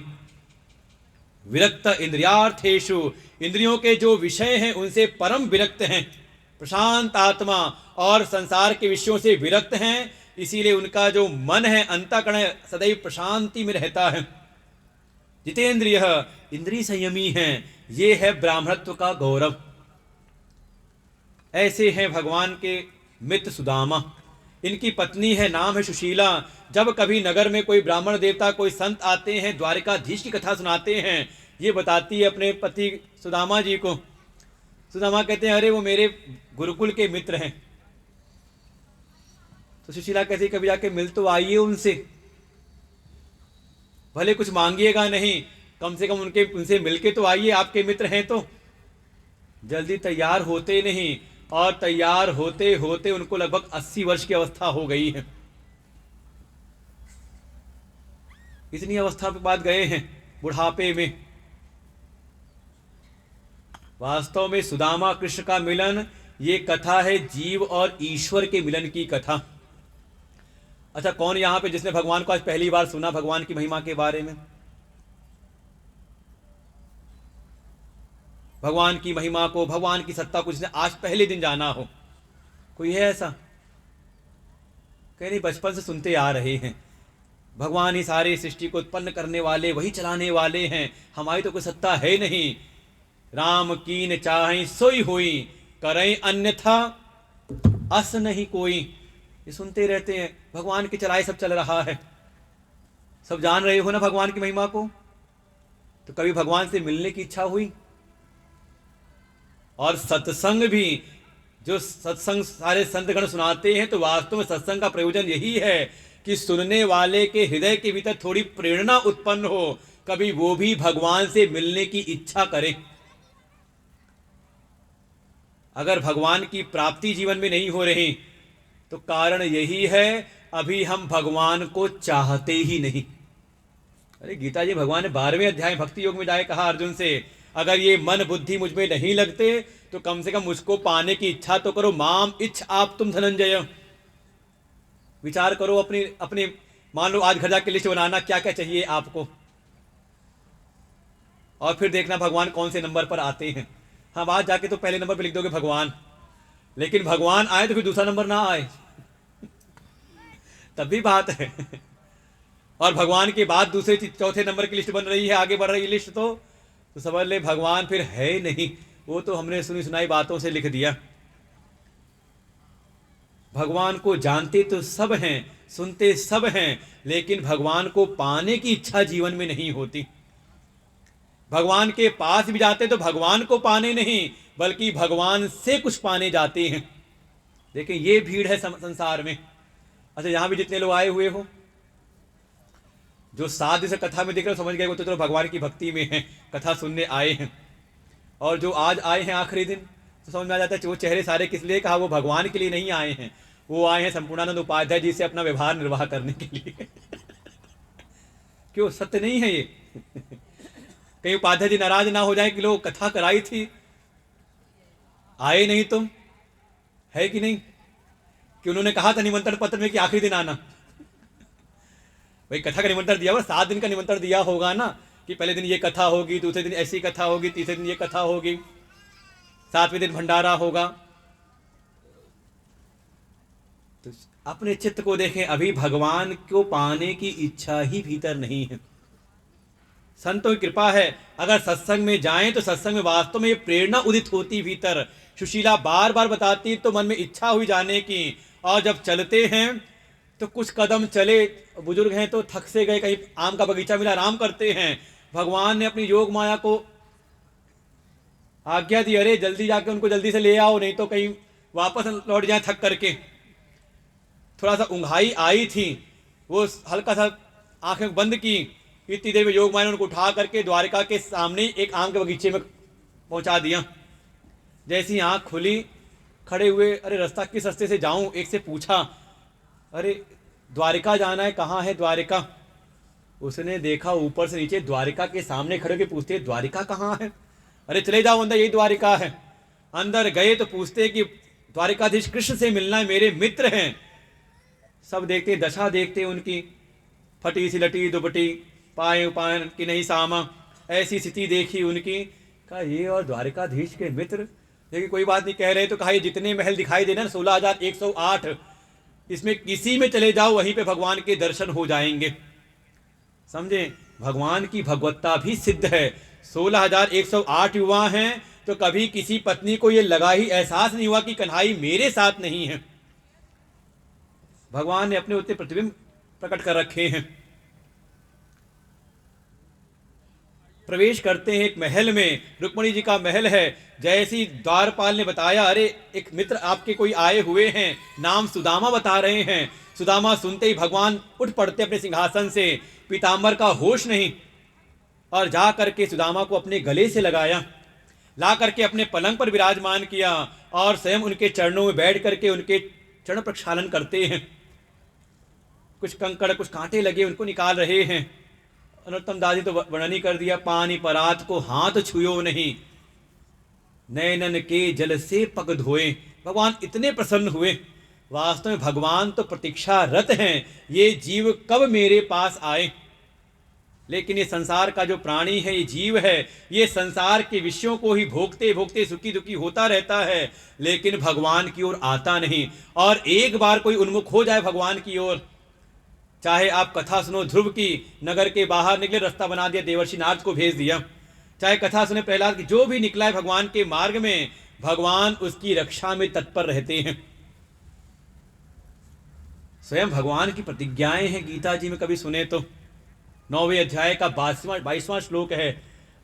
विरक्त इंद्रियार्थेषु, इंद्रियों के जो विषय हैं उनसे परम विरक्त हैं। प्रशांत आत्मा और संसार के विषयों से विरक्त हैं, इसीलिए उनका जो मन है, अंतःकरण है, सदैव प्रशांति में रहता है। जितेंद्रिय, इंद्रिय संयमी हैं। ये है ब्राह्मणत्व का गौरव। ऐसे हैं भगवान के मित्र सुदामा। इनकी पत्नी है, नाम है सुशीला। जब कभी नगर में कोई ब्राह्मण देवता, कोई संत आते हैं, द्वारिकाधीश की कथा सुनाते हैं, ये बताती है अपने पति सुदामा जी को। सुदामा कहते हैं अरे वो मेरे गुरुकुल के मित्र हैं, तो सुशीला कहती कभी जाके मिल तो आइए उनसे, भले कुछ मांगिएगा नहीं, कम से कम उनसे मिलके तो आइए, आपके मित्र हैं तो। जल्दी तैयार होते नहीं, और तैयार होते होते उनको लगभग 80 वर्ष की अवस्था हो गई है। इतनी अवस्था के बाद गए हैं बुढ़ापे में। वास्तव में सुदामा कृष्ण का मिलन, ये कथा है जीव और ईश्वर के मिलन की कथा। अच्छा, कौन यहां पे जिसने भगवान को आज पहली बार सुना, भगवान की महिमा के बारे में? भगवान की महिमा को, भगवान की सत्ता को जिसने आज पहले दिन जाना हो, कोई है ऐसा? कहीं नहीं, बचपन से सुनते आ रहे हैं। भगवान ही सारे सृष्टि को उत्पन्न करने वाले, वही चलाने वाले हैं, हमारी तो कोई सत्ता है नहीं। राम कीन चाहें सोई हुई, करें अन्यथा अस नहीं कोई। ये सुनते रहते हैं, भगवान के चलाए सब चल रहा है। सब जान रहे हो ना भगवान की महिमा को, तो कभी भगवान से मिलने की इच्छा हुई? और सत्संग भी, जो सत्संग सारे संतगण सुनाते हैं, तो वास्तव में सत्संग का प्रयोजन यही है कि सुनने वाले के हृदय के भीतर थोड़ी प्रेरणा उत्पन्न हो, कभी वो भी भगवान से मिलने की इच्छा करें। अगर भगवान की प्राप्ति जीवन में नहीं हो रही, तो कारण यही है अभी हम भगवान को चाहते ही नहीं। अरे गीता जी भगवान ने 12वें अध्याय भक्ति योग में जाए कहा अर्जुन से, अगर ये मन बुद्धि मुझ में नहीं लगते तो कम से कम मुझको पाने की इच्छा तो करो। माम इच्छ आप तुम धनंजय। विचार करो अपनी अपनी, मान लो आज घर जाके लिस्ट बनाना क्या क्या चाहिए आपको, और फिर देखना भगवान कौन से नंबर पर आते हैं। हाँ, आज जाके तो पहले नंबर पर लिख दोगे भगवान, लेकिन भगवान आए तो फिर दूसरा नंबर ना आए तब भी बात है। और भगवान के बाद दूसरे चौथे नंबर की लिस्ट बन रही है, आगे बढ़ रही है लिस्ट, तो समझ ले भगवान फिर है नहीं, वो तो हमने सुनी सुनाई बातों से लिख दिया। भगवान को जानते तो सब हैं, सुनते सब हैं, लेकिन भगवान को पाने की इच्छा जीवन में नहीं होती। भगवान के पास भी जाते तो भगवान को पाने नहीं, बल्कि भगवान से कुछ पाने जाते हैं। देखिए ये भीड़ है संसार में। अच्छा, यहां भी जितने लोग आए हुए हो, जो 7 दिन से कथा में देख रहे हो, समझ गए वो तो चलो भगवान की भक्ति में हैं, कथा सुनने आए हैं। और जो आज आए हैं आखिरी दिन, तो समझ में आ जाता है वो चेहरे सारे किस लिए, कहा वो भगवान के लिए नहीं आए हैं, वो आए हैं संपूर्णानंद उपाध्याय जी से अपना व्यवहार निर्वाह करने के लिए। क्यों, सत्य नहीं है ये? कहीं उपाध्याय जी नाराज ना हो जाए कि लोग कथा कराई थी, आए नहीं तुम, है कि नहीं? कि उन्होंने कहा था निमंत्रण पत्र में कि आखिरी दिन आना। भाई कथा का निमंत्रण दिया हुआ, 7 दिन का निमंत्रण दिया होगा ना, कि पहले दिन ये कथा होगी, दूसरे दिन ऐसी कथा होगी, तीसरे दिन ये कथा होगी, 7वें दिन भंडारा होगा। तो अपने चित्त को देखें, अभी भगवान को पाने की इच्छा ही भीतर नहीं है। संतों की कृपा है, अगर सत्संग में जाएं तो सत्संग में वास्तव में ये प्रेरणा उदित होती भीतर। सुशीला बार बार बताती तो मन में इच्छा हुई जाने की, और जब चलते हैं तो कुछ कदम चले, बुजुर्ग हैं तो थक से गए, कहीं आम का बगीचा मिला आराम करते हैं, भगवान ने अपनी योग माया को आज्ञा दी, अरे जल्दी जाके उनको जल्दी से ले आओ, नहीं तो कहीं वापस लौट जाए थक करके। थोड़ा सा उंघाई आई थी, वो हल्का सा आंखें बंद की, इतनी देर में योग माया ने उनको उठा करके द्वारिका के सामने एक आम के बगीचे में पहुंचा दिया। जैसी आंख खुली, खड़े हुए, अरे रास्ता किस रास्ते से जाऊं, एक से पूछा, अरे द्वारिका जाना है, कहाँ है द्वारिका? उसने देखा ऊपर से नीचे, द्वारिका के सामने खड़े होकर पूछते द्वारिका कहाँ है? अरे चले जाओ अंदर, यही द्वारिका है। अंदर गए तो पूछते कि द्वारिकाधीश कृष्ण से मिलना है, मेरे मित्र हैं। सब देखते, दशा देखते उनकी, फटी सिलटी दुपटी, पाए पान की नहीं सामा, ऐसी स्थिति देखी उनकी। कहा ये और द्वारिकाधीश के मित्र, लेकिन कोई बात नहीं कह रहे, तो कहा ये जितने महल दिखाई देना 16,108, इसमें किसी में चले जाओ, वहीं पे भगवान के दर्शन हो जाएंगे। समझे, भगवान की भगवत्ता भी सिद्ध है। 16,108 युवा हैं, तो कभी किसी पत्नी को यह लगा ही एहसास नहीं हुआ कि कन्हई मेरे साथ नहीं है। भगवान ने अपने उत्ते प्रतिबिंब प्रकट कर रखे हैं। प्रवेश करते हैं एक महल में, रुक्मिणी जी का महल है। जैसी द्वारपाल ने बताया, अरे एक मित्र आपके कोई आए हुए हैं, नाम सुदामा बता रहे हैं। सुदामा सुनते ही भगवान उठ पड़ते अपने सिंहासन से, पीताम्बर का होश नहीं, और जा करके सुदामा को अपने गले से लगाया, ला करके अपने पलंग पर विराजमान किया और स्वयं उनके चरणों में बैठ करके उनके चरण प्रक्षालन करते हैं। कुछ कंकड़ कुछ कांटे लगे उनको निकाल रहे हैं। नरोत्तम दास जी तो वर्णन ही कर दिया, पानी परात को हाथ छुयो नहीं, नैनन के जल से पग धोए। भगवान इतने प्रसन्न हुए। वास्तव में भगवान तो प्रतीक्षारत हैं, ये जीव कब मेरे पास आए। लेकिन ये संसार का जो प्राणी है, ये जीव है, ये संसार के विषयों को ही भोगते भोगते सुखी दुखी होता रहता है, लेकिन भगवान की ओर आता नहीं। और एक बार कोई उन्मुख हो जाए भगवान की ओर, चाहे आप कथा सुनो ध्रुव की, नगर के बाहर निकले, रास्ता बना दिया, देवर्षि नारद को भेज दिया, चाहे कथा सुने प्रहलाद की, जो भी निकला है भगवान के मार्ग में, भगवान उसकी रक्षा में तत्पर रहते हैं। स्वयं भगवान की प्रतिज्ञाएं हैं गीता जी में, कभी सुने तो 9वें अध्याय का 22वां श्लोक है,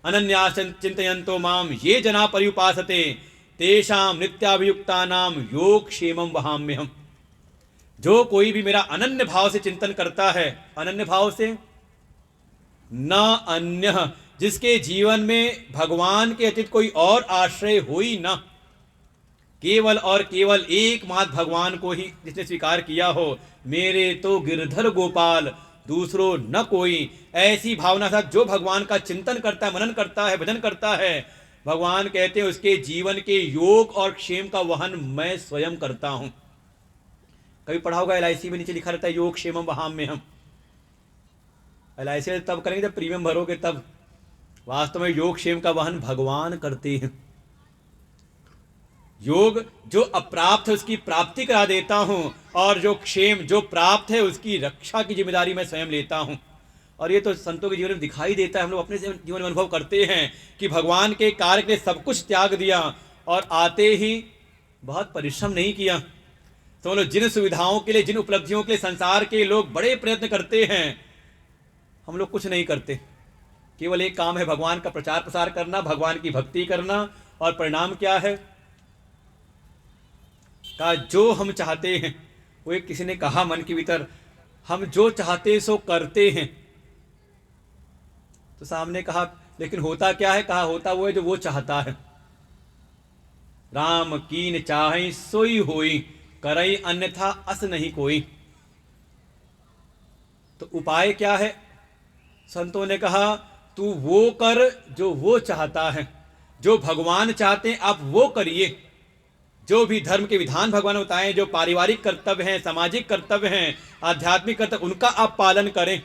अनन्या चिंतयन्तो माम ये जना पर्युपासते तेषाम नित्याभियुक्तानाम योग क्षेमम वहाम्यहम्। जो कोई भी मेरा अनन्य भाव से चिंतन करता है, अनन्य भाव से न अन्य, जिसके जीवन में भगवान के अतिरिक्त कोई और आश्रय हो ही न, केवल और केवल एकमात्र भगवान को ही जिसने स्वीकार किया हो, मेरे तो गिरधर गोपाल दूसरों न कोई, ऐसी भावना साथ जो भगवान का चिंतन करता है, मनन करता है, भजन करता है, भगवान कहते हैं उसके जीवन के योग और क्षेम का वहन मैं स्वयं करता हूं। कभी पढ़ा होगा LIC में नीचे लिखा रहता है योग क्षेमम वहाम्यहम्। LIC तब करेंगे जब प्रीमियम भरोगे तब। वास्तव में योग क्षेम का वहन भगवान करते हैं। योग जो अप्राप्त है उसकी प्राप्ति करा देता हूं, और जो क्षेम जो प्राप्त है उसकी रक्षा की जिम्मेदारी मैं स्वयं लेता हूं। और ये तो संतों के जीवन में दिखाई देता है, हम लोग अपने जीवन में अनुभव करते हैं कि भगवान के कार्य के लिए सब कुछ त्याग दिया और आते ही बहुत परिश्रम नहीं किया। तो लोग जिन सुविधाओं के लिए, जिन उपलब्धियों के लिए संसार के लोग बड़े प्रयत्न करते हैं, हम लोग कुछ नहीं करते। केवल एक काम है, भगवान का प्रचार प्रसार करना, भगवान की भक्ति करना, और परिणाम क्या है का जो हम चाहते हैं, वो एक किसी ने कहा मन के भीतर, हम जो चाहते सो करते हैं। तो सामने कहा लेकिन होता क्या है, कहा होता वो है जो वो चाहता है। राम कीन चाहे सोई होई, करई अन्यथा अस नहीं कोई। तो उपाय क्या है, संतों ने कहा तू वो कर जो वो चाहता है, जो भगवान चाहते हैं आप वो करिए। जो भी धर्म के विधान भगवान बताए, जो पारिवारिक कर्तव्य हैं, सामाजिक कर्तव्य हैं, आध्यात्मिक कर्तव्य, उनका आप पालन करें।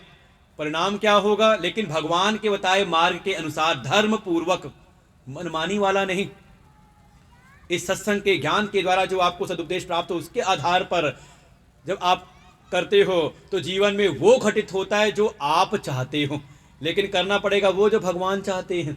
परिणाम क्या होगा, लेकिन भगवान के बताए मार्ग के अनुसार, धर्म पूर्वक, मनमानी वाला नहीं। इस सत्संग के ज्ञान के द्वारा जो आपको सदुपदेश प्राप्त हो, उसके आधार पर जब आप करते हो तो जीवन में वो घटित होता है जो आप चाहते हो, लेकिन करना पड़ेगा वो जो भगवान चाहते हैं।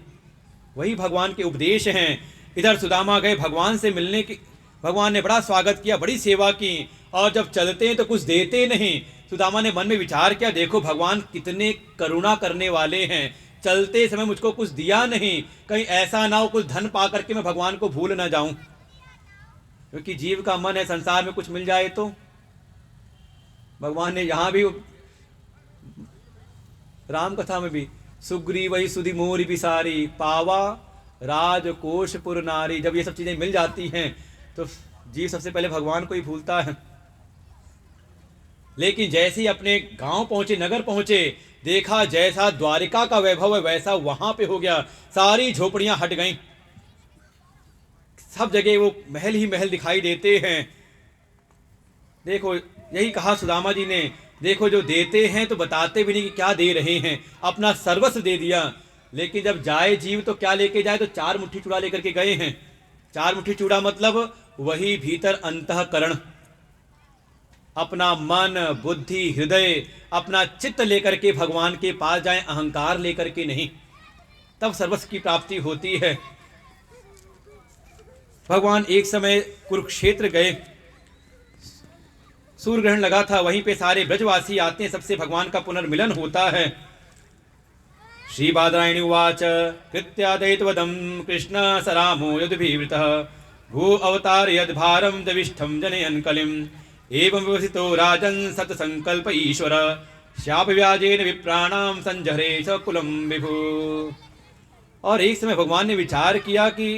वही भगवान के उपदेश हैं। इधर सुदामा गए भगवान से मिलने की, भगवान ने बड़ा स्वागत किया, बड़ी सेवा की, और जब चलते हैं तो कुछ देते नहीं। सुदामा ने मन में विचार किया, देखो भगवान कितने करुणा करने वाले हैं, चलते समय मुझको कुछ दिया नहीं, कहीं ऐसा ना हो कुछ धन पा करके मैं भगवान को भूल ना जाऊं। क्योंकि जीव का मन है संसार में कुछ मिल जाए तो। भगवान ने यहां भी, राम कथा में भी, सुग्रीवहि सुधि मोरि बिसारी, पावा राजकोषपुर नारी। जब ये सब चीजें मिल जाती हैं तो जीव सबसे पहले भगवान को ही भूलता है। लेकिन जैसे ही अपने गांव पहुंचे, नगर पहुंचे, देखा जैसा द्वारिका का वैभव है वैसा वहां पे हो गया। सारी झोपड़ियां हट गईं, सब जगह वो महल ही महल दिखाई देते हैं। देखो यही कहा सुदामा जी ने, देखो जो देते हैं तो बताते भी नहीं कि क्या दे रहे हैं, अपना सर्वस्व दे दिया। लेकिन जब जाए जीव तो क्या लेके जाए, तो 4 मुट्ठी चूड़ा लेकर के गए हैं। 4 मुट्ठी चूड़ा मतलब वही भीतर अंतःकरण, अपना मन बुद्धि हृदय अपना चित्त लेकर के भगवान के पास जाएं, अहंकार लेकर के नहीं, तब सर्वस्व की प्राप्ति होती है। भगवान एक समय कुरुक्षेत्र गए, सूर्य ग्रहण लगा था, वहीं पे सारे ब्रजवासी आते हैं, सबसे भगवान का पुनर्मिलन होता है। श्रीबादरायणी उवाच कृत्यादयित्वदं कृष्ण स रामो यदुभिवृतः भू अवतार यद्भारं दविष्ठं जनयन् कलिम् एवं विवसितो राजन् सत्सङ्कल्प ईश्वर शापव्याजेन विप्राणां संजहरे स कुलं विभु। और एक समय भगवान ने विचार किया कि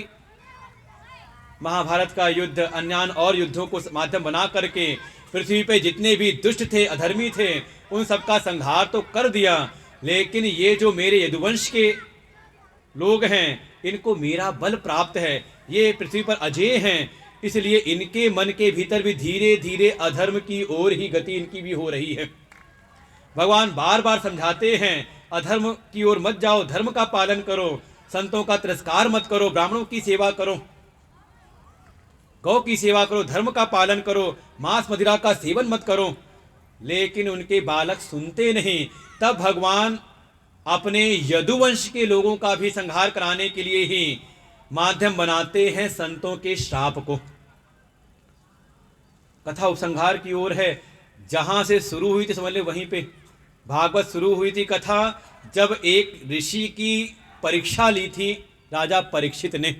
महाभारत का युद्ध अन्यान और युद्धों को माध्यम बना करके पृथ्वी पे जितने भी दुष्ट थे, अधर्मी थे, उन सबका संहार तो कर दिया, लेकिन ये जो मेरे यदुवंश के लोग हैं, इनको मेरा बल प्राप्त है, ये पृथ्वी पर अजेय हैं, इसलिए इनके मन के भीतर भी धीरे धीरे अधर्म की ओर ही गति इनकी भी हो रही है। भगवान बार बार समझाते हैं, अधर्म की ओर मत जाओ, धर्म का पालन करो, संतों का तिरस्कार मत करो, ब्राह्मणों की सेवा करो, गौ की सेवा करो, धर्म का पालन करो, मांस मदिरा का सेवन मत करो। लेकिन उनके बालक सुनते नहीं। तब भगवान अपने यदुवंश के लोगों का भी संहार कराने के लिए ही माध्यम बनाते हैं संतों के श्राप को। कथा उपसंहार की ओर है, जहां से शुरू हुई थी समझ ले वहीं पे भागवत शुरू हुई थी कथा, जब एक ऋषि की परीक्षा ली थी राजा परीक्षित ने।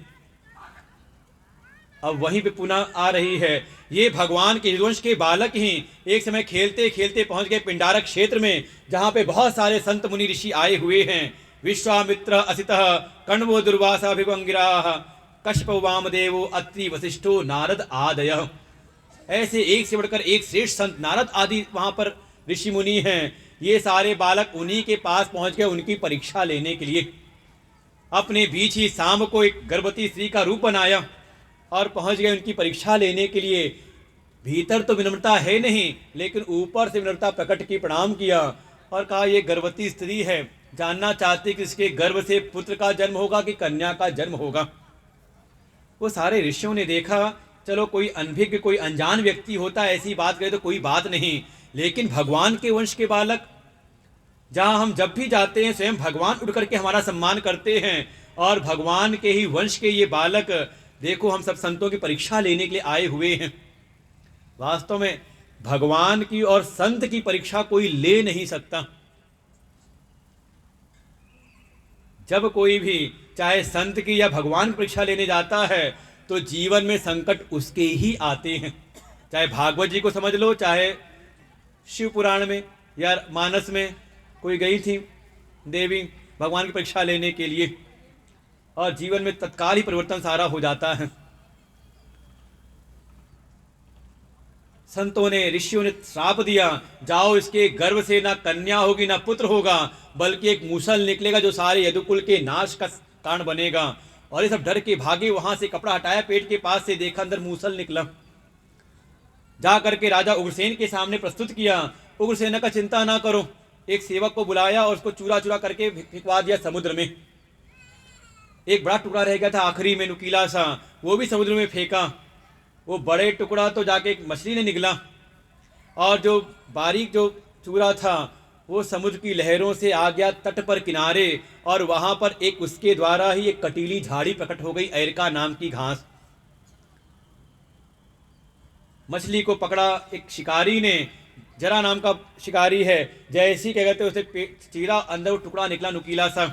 अब वहीं पे पुनः आ रही है। ये भगवान के यदुवंश के बालक ही एक समय खेलते खेलते पहुंच गए पिंडारक क्षेत्र में, जहां पे बहुत सारे संत मुनि ऋषि आए हुए हैं। विश्वामित्र असितः कण्वो दुर्वासा भिवंगिराः कश्यपो वामदेवो अत्रि वसिष्ठो नारद आदयः। ऐसे एक से बढ़कर एक श्रेष्ठ संत नारद आदि वहां पर ऋषि मुनि हैं। ये सारे बालक उन्हीं के पास पहुंच गए उनकी परीक्षा लेने के लिए। अपने बीच ही सांब को एक गर्भवती स्त्री का रूप बनाया और पहुंच गए उनकी परीक्षा लेने के लिए। भीतर तो विनम्रता है नहीं, लेकिन ऊपर से विनम्रता प्रकट की, प्रणाम किया और कहा ये गर्भवती स्त्री है, जानना चाहती कि इसके गर्भ से पुत्र का जन्म होगा कि कन्या का जन्म होगा। वो सारे ऋषियों ने देखा, चलो कोई अनभिज्ञ कोई अनजान व्यक्ति होता ऐसी बात करे तो कोई बात नहीं, लेकिन भगवान के वंश के बालक, जहां हम जब भी जाते हैं स्वयं भगवान उठ करके हमारा सम्मान करते हैं, और भगवान के ही वंश के ये बालक देखो हम सब संतों की परीक्षा लेने के लिए आए हुए हैं। वास्तव में भगवान की और संत की परीक्षा कोई ले नहीं सकता। जब कोई भी चाहे संत की या भगवान की परीक्षा लेने जाता है तो जीवन में संकट उसके ही आते हैं। चाहे भागवत जी को समझ लो, चाहे शिव पुराण में या मानस में कोई गई थी देवी भगवान की परीक्षा लेने के लिए, और जीवन में तत्काल ही परिवर्तन सारा हो जाता है। संतों ने, ऋषियों ने श्राप दिया, जाओ इसके गर्भ से ना कन्या होगी ना पुत्र होगा, बल्कि एक मूसल निकलेगा जो सारे यदुकुल के नाश का कारण बनेगा। और ये सब डर के भागे, वहां से कपड़ा हटाया, पेट के पास से देखा अंदर मूसल निकला। जा करके राजा उग्रसेन के सामने प्रस्तुत किया। उग्रसेन ने कहा चिंता ना करो, एक सेवक को बुलाया और उसको चूरा चूरा करके फेंकवा दिया समुद्र में। एक बड़ा टुकड़ा रह गया था आखिरी में नुकीला सा, वो भी समुद्र में फेंका। वो बड़े टुकड़ा तो जाके एक मछली ने निगला, और जो बारीक जो चूरा था वो समुद्र की लहरों से आ गया तट पर किनारे, और वहां पर एक उसके द्वारा ही एक कटीली झाड़ी प्रकट हो गई, एरका नाम की घास। मछली को पकड़ा एक शिकारी ने, जरा नाम का शिकारी है, जैसी क्या कहते उसे चीरा, अंदर वो टुकड़ा निकला नुकीला सा,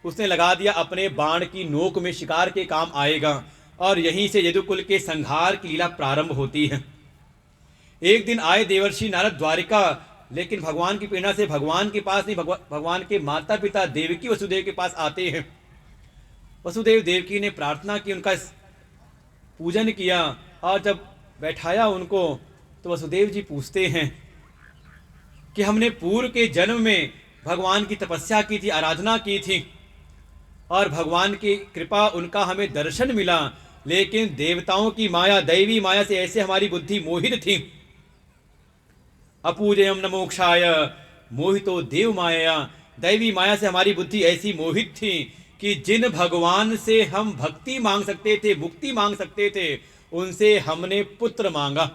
उसने लगा दिया अपने बाण की नोक में, शिकार के काम आएगा। और यहीं से यदुकुल के संहार की लीला प्रारंभ होती है। एक दिन आए देवर्षि नारद द्वारिका, लेकिन भगवान की प्रेरणा से भगवान के पास नहीं, भगवान के माता पिता देवकी वसुदेव के पास आते हैं। वसुदेव देवकी ने प्रार्थना की, उनका पूजन किया, और जब बैठाया उनको तो वसुदेव जी पूछते हैं कि हमने पूर्व के जन्म में भगवान की तपस्या की थी, आराधना की थी, और भगवान की कृपा उनका हमें दर्शन मिला, लेकिन देवताओं की माया, दैवी माया से ऐसे हमारी बुद्धि मोहित थी। अपूजयम न मोक्षाय मोहितो देव माया, दैवी माया से हमारी बुद्धि ऐसी मोहित थी कि जिन भगवान से हम भक्ति मांग सकते थे, मुक्ति मांग सकते थे, उनसे हमने पुत्र मांगा।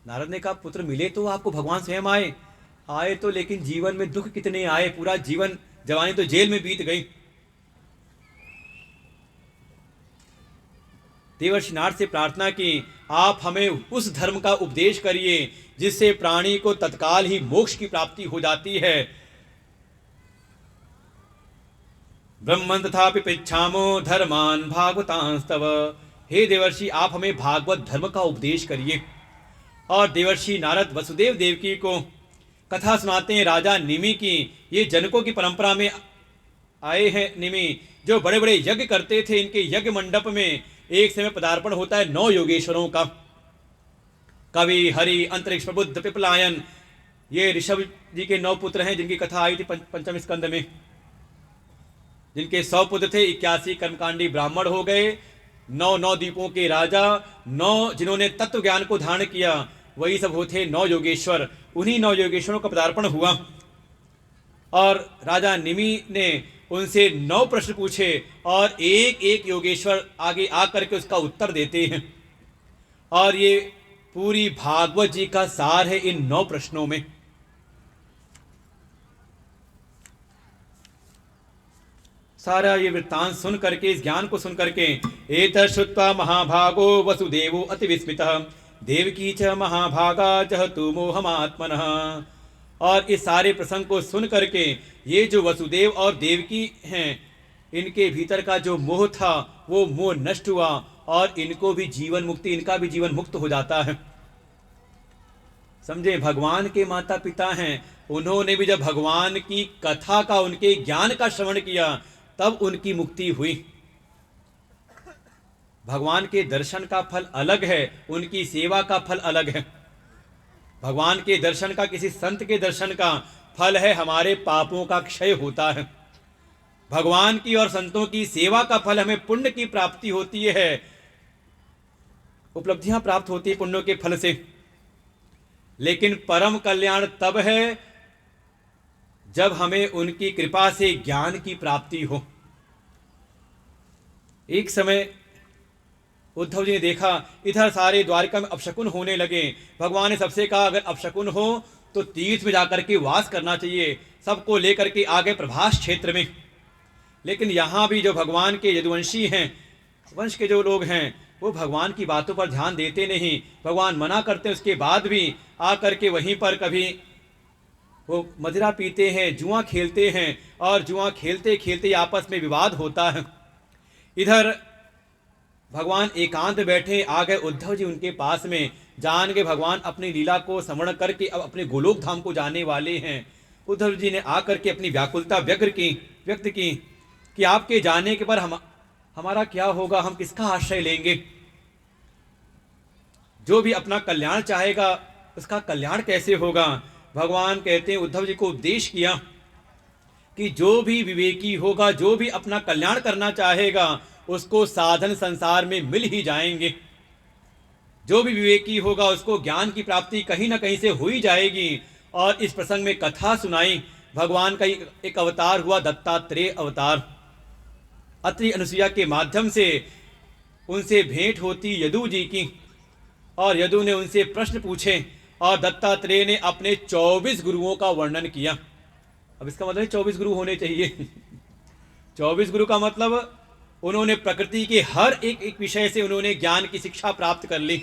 नारद ने कहा पुत्र मिले तो आपको भगवान स्वयं आए तो, लेकिन जीवन में दुख कितने आए, पूरा जीवन जवानी तो जेल में बीत गई। देवर्षि नारद से प्रार्थना की, आप हमें उस धर्म का उपदेश करिए जिससे प्राणी को तत्काल ही मोक्ष की प्राप्ति हो जाती है। ब्रह्मन् तथापि पृच्छामो धर्मान् भागवतांस्तव। हे देवर्षि, आप हमें भागवत धर्म का उपदेश करिए। और देवर्षि नारद वसुदेव देवकी को कथा सुनाते हैं राजा निमि की। ये जनकों की परंपरा में आए हैं निमि, जो बड़े बड़े यज्ञ करते थे। इनके यज्ञ मंडप में एक समय पदार्पण होता है 9 योगेश्वरों का। कवि, हरि, अंतरिक्ष, प्रबुद्ध, पिपलायन, ये ऋषभ जी के 9 पुत्र हैं, जिनकी कथा आई थी पंचम स्कंद में। जिनके 100 पुत्र थे, 81 कर्मकांडी ब्राह्मण हो गए, 9 द्वीपों के राजा, 9 जिन्होंने तत्व ज्ञान को धारण किया, वही सब होते 9 योगेश्वर। उन्हीं 9 योगेश्वरों का पदार्पण हुआ और राजा निमि ने उनसे 9 प्रश्न पूछे और एक एक योगेश्वर आगे आकर के उसका उत्तर देते हैं। और ये पूरी भागवत जी का सार है इन 9 प्रश्नों में। सारा ये वृत्तांत सुन करके, इस ज्ञान को सुन करके, एतत् श्रुत्वा महाभागो वसुदेवो अति विस्मितः देवकी च महाभागा जहतु मोहमात्मनः। और इस सारे प्रसंग को सुन करके ये जो वसुदेव और देवकी हैं, इनके भीतर का जो मोह था वो मोह नष्ट हुआ और इनको भी जीवन मुक्ति, इनका भी जीवन मुक्त हो जाता है। समझे, भगवान के माता पिता हैं, उन्होंने भी जब भगवान की कथा का, उनके ज्ञान का श्रवण किया, तब उनकी मुक्ति हुई। भगवान के दर्शन का फल अलग है, उनकी सेवा का फल अलग है। भगवान के दर्शन का, किसी संत के दर्शन का फल है हमारे पापों का क्षय होता है। भगवान की और संतों की सेवा का फल हमें पुण्य की प्राप्ति होती है, उपलब्धियां प्राप्त होती है पुण्यों के फल से। लेकिन परम कल्याण तब है जब हमें उनकी कृपा से ज्ञान की प्राप्ति हो। एक समय उद्धव जी ने देखा इधर सारे द्वारिका में अपशकुन होने लगे। भगवान ने सबसे कहा अगर अपशकुन हो तो तीर्थ में जाकर के वास करना चाहिए। सबको लेकर के आगे प्रभास क्षेत्र में। लेकिन यहाँ भी जो भगवान के यदुवंशी हैं, वंश के जो लोग हैं, वो भगवान की बातों पर ध्यान देते नहीं। भगवान मना करते हैं, उसके बाद भी आकर के वहीं पर कभी वो मदिरा पीते हैं, जुआ खेलते हैं और जुआ खेलते खेलते आपस में विवाद होता है। इधर भगवान एकांत बैठे, आ गए उद्धव जी उनके पास में। जान के भगवान अपनी लीला को स्मरण करके अब अपने गोलोक धाम को जाने वाले हैं। उद्धव जी ने आकर के अपनी व्याकुलता व्यक्त की कि आपके जाने के पर हमारा क्या होगा, हम किसका आश्रय लेंगे। जो भी अपना कल्याण चाहेगा उसका कल्याण कैसे होगा। भगवान कहते हैं, उद्धव जी को उपदेश किया कि जो भी विवेकी होगा, जो भी अपना कल्याण करना चाहेगा, उसको साधन संसार में मिल ही जाएंगे। जो भी विवेकी होगा उसको ज्ञान की प्राप्ति कहीं ना कहीं से हो ही जाएगी। और इस प्रसंग में कथा सुनाई। भगवान का एक अवतार हुआ दत्तात्रेय अवतार। अत्रि अनुसुईया के माध्यम से उनसे भेंट होती यदु जी की, और यदु ने उनसे प्रश्न पूछे और दत्तात्रेय ने अपने 24 गुरुओं का वर्णन किया। अब इसका मतलब 24 गुरु होने चाहिए। 24 गुरु का मतलब उन्होंने प्रकृति के हर एक विषय से उन्होंने ज्ञान की शिक्षा प्राप्त कर ली।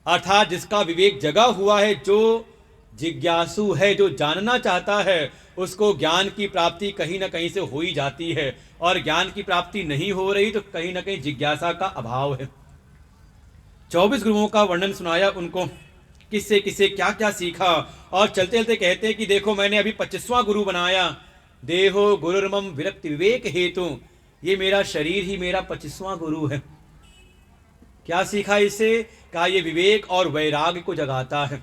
अर्थात जिसका विवेक जगा हुआ है, जो जिज्ञासु है, जो जानना चाहता है, उसको ज्ञान की प्राप्ति कहीं ना कहीं से हो ही जाती है। और ज्ञान की प्राप्ति नहीं हो रही तो कहीं ना कहीं जिज्ञासा का अभाव है। 24 गुरुओं का वर्णन सुनाया उनको, किससे किससे क्या क्या सीखा। और चलते चलते कहते हैं कि देखो मैंने अभी 25वां गुरु बनाया। देहो गुरुर्मम विरक्ति विवेक हेतु, ये मेरा शरीर ही मेरा 25वां गुरु है। क्या सीखा इससे? कहा ये विवेक और वैराग्य को जगाता है।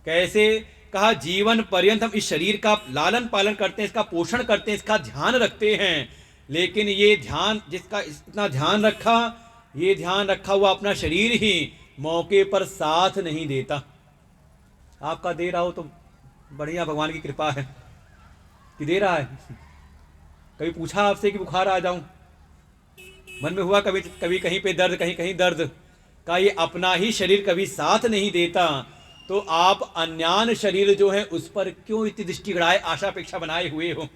कैसे? कहा जीवन पर्यंत हम इस शरीर का लालन पालन करते हैं, इसका पोषण करते हैं, इसका ध्यान रखते हैं। लेकिन ये ध्यान, जिसका इतना ध्यान रखा, ये ध्यान रखा हुआ अपना शरीर ही मौके पर साथ नहीं देता। आपका दे रहा हो तो बढ़िया, भगवान की कृपा है कि दे रहा है। कभी पूछा आपसे कि बुखार आ जाऊं, मन में हुआ कभी कभी कहीं पे दर्द, कहीं कहीं दर्द का, ये अपना ही शरीर कभी साथ नहीं देता, तो आप अन्यान शरीर जो है उस पर क्यों इतनी दृष्टि गड़ाए, आशा अपेक्षा बनाए हुए हो।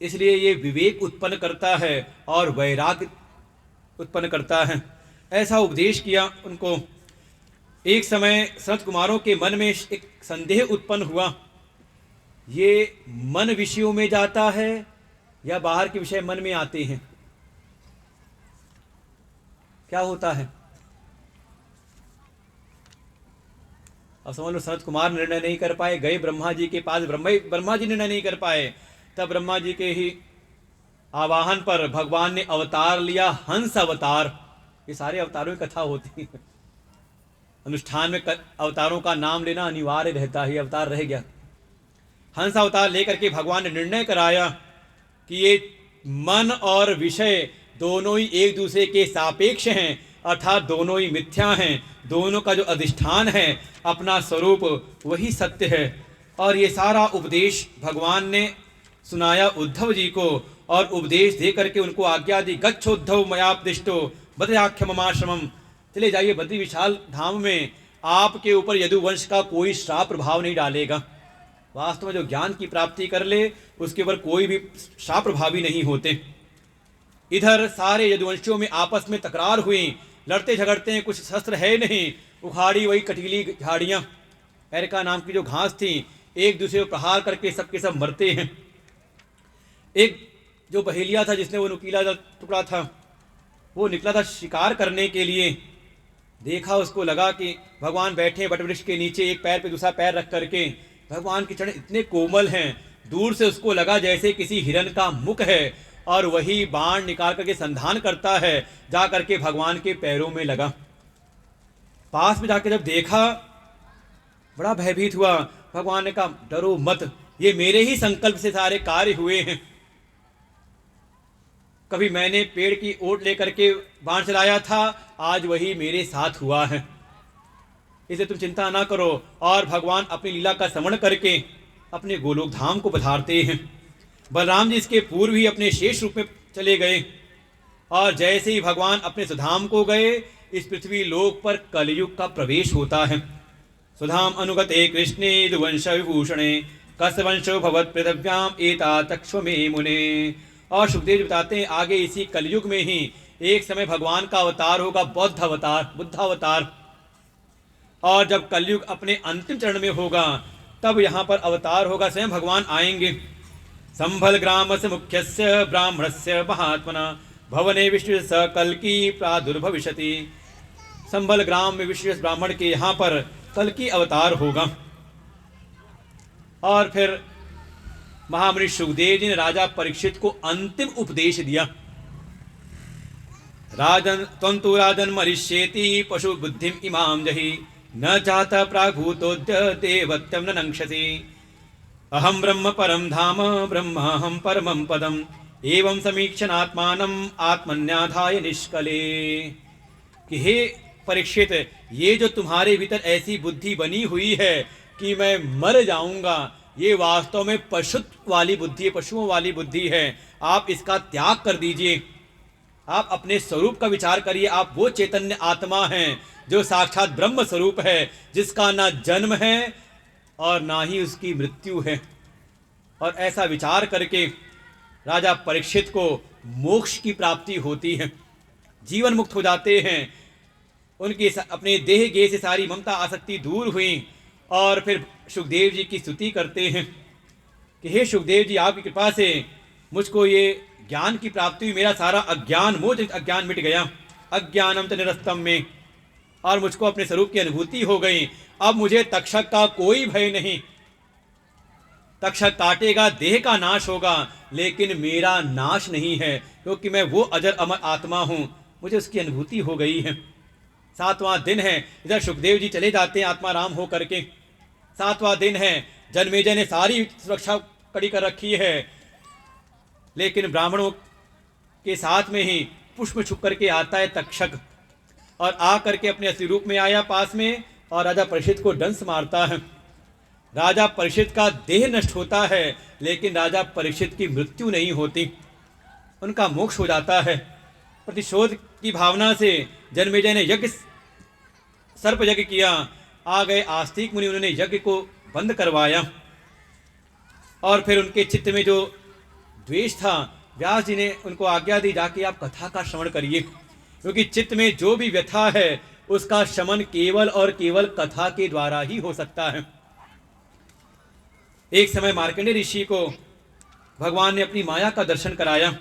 इसलिए ये विवेक उत्पन्न करता है और वैराग्य उत्पन्न करता है। ऐसा उपदेश किया उनको। एक समय संत कुमारों के मन में एक संदेह उत्पन्न हुआ ये मन विषयों में जाता है या बाहर के विषय मन में आते हैं? क्या होता है? अब समझ लो, सनत कुमार निर्णय नहीं कर पाए, गए ब्रह्मा जी के पास, ब्रह्मा जी निर्णय नहीं कर पाए। तब ब्रह्मा जी के ही आवाहन पर भगवान ने अवतार लिया, हंस अवतार। ये सारे अवतारों की कथा होती है। अनुष्ठान में अवतारों का नाम लेना अनिवार्य रहता है, अवतार रह गया। हंस अवतार लेकर के भगवान ने निर्णय कराया कि ये मन और विषय दोनों ही एक दूसरे के सापेक्ष हैं, अर्थात दोनों ही मिथ्या हैं। दोनों का जो अधिष्ठान है, अपना स्वरूप, वही सत्य है। और ये सारा उपदेश भगवान ने सुनाया उद्धव जी को, और उपदेश दे करके उनको आज्ञा दी, गच्छोद्धव मयापदिष्टो बद्र्याख्य ममाश्रमम। चले जाइए बद्री विशाल धाम में, आपके ऊपर यदुवंश का कोई श्राप प्रभाव नहीं डालेगा। वास्तव में जो ज्ञान की प्राप्ति कर ले, उसके ऊपर कोई भी श्राप प्रभावी नहीं होते। इधर सारे यदुवंशियों में आपस में तकरार हुई, लड़ते झगड़ते हैं, कुछ शस्त्र है नहीं, उखाड़ी वही कटीली झाड़ियाँ, एरिका नाम की जो घास थी, एक दूसरे को प्रहार करके सबके सब मरते हैं। एक जो बहेलिया था, जिसने वो नुकीला टुकड़ा था, वो निकला था शिकार करने के लिए। देखा, उसको लगा कि भगवान बैठे वटवृक्ष के नीचे, एक पैर पे दूसरा पैर रख करके। भगवान के चरण इतने कोमल हैं, दूर से उसको लगा जैसे किसी हिरन का मुख है, और वही बाण निकाल करके संधान करता है, जा करके भगवान के पैरों में लगा। पास में जाकर जब देखा, बड़ा भयभीत हुआ। भगवान ने कहा, डरो मत, ये मेरे ही संकल्प से सारे कार्य हुए हैं। कभी मैंने पेड़ की ओट लेकर के बाण चलाया था, आज वही मेरे साथ हुआ है, इसलिए तुम चिंता ना करो। और भगवान अपनी लीला का स्मरण करके अपने गोलोक धाम को पधारते हैं। बलराम जी इसके पूर्व ही अपने शेष रूप में चले गए, और जैसे ही भगवान अपने सुधाम को गए, इस पृथ्वी लोक पर कलयुग का प्रवेश होता है। सुधाम अनुगते कृष्णे यदुवंश विभूषणे कसवंशो भवत् पृथिव्याम एता तक्ष्वमे मुने। और सुखदेव जी बताते हैं, आगे इसी कलयुग में ही एक समय भगवान का अवतार होगा, बुद्धावतार। और जब कलयुग अपने अंतिम चरण में होगा, तब यहाँ पर अवतार होगा, स्वयं भगवान आएंगे। संभल ग्राम से मुख्यस्य ब्राह्मणस्य महात्मना भवने विष्णु स कल्की प्रादुर्भविष्यति। संभल ग्राम में विष्णु ब्राह्मण के यहाँ पर कल्की अवतार होगा। और फिर महामुनि सुखदेव जी ने राजा परीक्षित को अंतिम उपदेश दिया। राजन त्वंतु राजन मरिष्येति पशु बुद्धिम इमाम जहि न चाहता प्रागभूतोद्य देवत्यम न नंक्षति। अहम ब्रह्म परम धाम ब्रह्माहम परमं पदम एवं समीक्षणात्मानम आत्मन्याधाय निष्कले। कि हे परीक्षित, ये जो तुम्हारे भीतर ऐसी बुद्धि बनी हुई है कि मैं मर जाऊंगा, ये वास्तव में पशुत्व वाली बुद्धि है, पशुओं वाली बुद्धि है। आप इसका त्याग कर दीजिए, आप अपने स्वरूप का विचार करिए। आप वो चैतन्य आत्मा हैं जो साक्षात ब्रह्म स्वरूप है, जिसका ना जन्म है और ना ही उसकी मृत्यु है। और ऐसा विचार करके राजा परीक्षित को मोक्ष की प्राप्ति होती है, जीवन मुक्त हो जाते हैं। उनकी अपने देह गेह से सारी ममता आसक्ति दूर हुई। और फिर सुखदेव जी की स्तुति करते हैं कि हे सुखदेव जी, आपकी कृपा से मुझको ये ज्ञान की प्राप्ति हुई, मेरा सारा अज्ञान, मोह अज्ञान मिट गया, अज्ञानम च निरस्तम में, और मुझको अपने स्वरूप की अनुभूति हो गई। अब मुझे तक्षक का कोई भय नहीं। तक्षक काटेगा, देह का नाश होगा, लेकिन मेरा नाश नहीं है, क्योंकि मैं वो अजर अमर आत्मा हूँ। मुझे उसकी अनुभूति हो गई है। 7वां दिन है, इधर सुखदेव जी चले जाते हैं आत्मा राम हो करके। 7वां दिन है, जन्मेजय ने सारी सुरक्षा कड़ी कर रखी है, लेकिन ब्राह्मणों के साथ में ही पुष्प छुप करके आता है तक्षक, और आ करके अपने असली रूप में आया पास में, और राजा परीक्षित को डंस मारता है। राजा परीक्षित का देह नष्ट होता है, लेकिन राजा परीक्षित की मृत्यु नहीं होती, उनका मोक्ष हो जाता है। प्रतिशोध की भावना से जन्मेजय ने यज्ञ, सर्प यज्ञ किया। आ गए आस्तिक मुनि, उन्होंने यज्ञ को बंद करवाया। और फिर उनके चित्त में जो द्वेष था, व्यास जी ने उनको आज्ञा दी, जाके आप कथा का श्रवण करिए, क्योंकि चित्त में जो भी व्यथा है उसका शमन केवल और केवल कथा के द्वारा ही हो सकता है। एक समय मार्कंडेय ऋषि को भगवान ने अपनी माया का दर्शन कराया,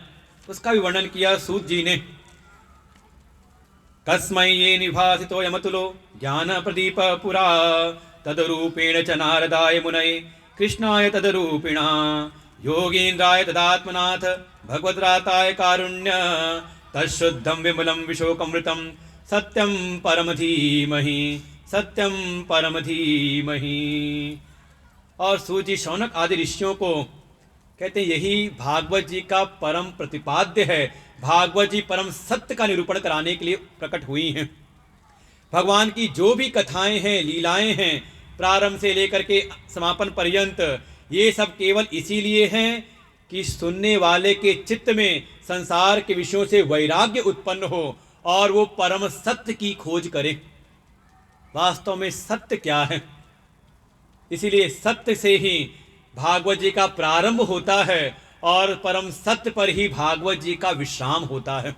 उसका भी वर्णन किया सूत जी ने। कस्मै ये निभासितो यमतुलो ज्ञान प्रदीप पुरा तदरूपेण च नारदाय मुनये कृष्णाय तदरूपिणा योगीन्द्राय तदात्मनाथ भगवद्राताय कारुण्य तत्शुद्धं विमलं विशोकमृतं सत्यं परम धीमहि सत्यं परम धीमहि। और सूजी शौनक आदि ऋषियों को कहते हैं यही भागवत जी का परम प्रतिपाद्य है। भागवत जी परम सत्य का निरूपण कराने के लिए प्रकट हुई हैं। भगवान की जो भी कथाएं हैं, लीलाएं हैं, प्रारंभ से लेकर के समापन पर्यंत, ये सब केवल इसीलिए हैं कि सुनने वाले के चित्त में संसार के विषयों से वैराग्य उत्पन्न हो और वो परम सत्य की खोज करे। वास्तव में सत्य क्या है? इसीलिए सत्य से ही भागवत जी का प्रारंभ होता है और परम सत्य पर ही भागवत जी का विश्राम होता है।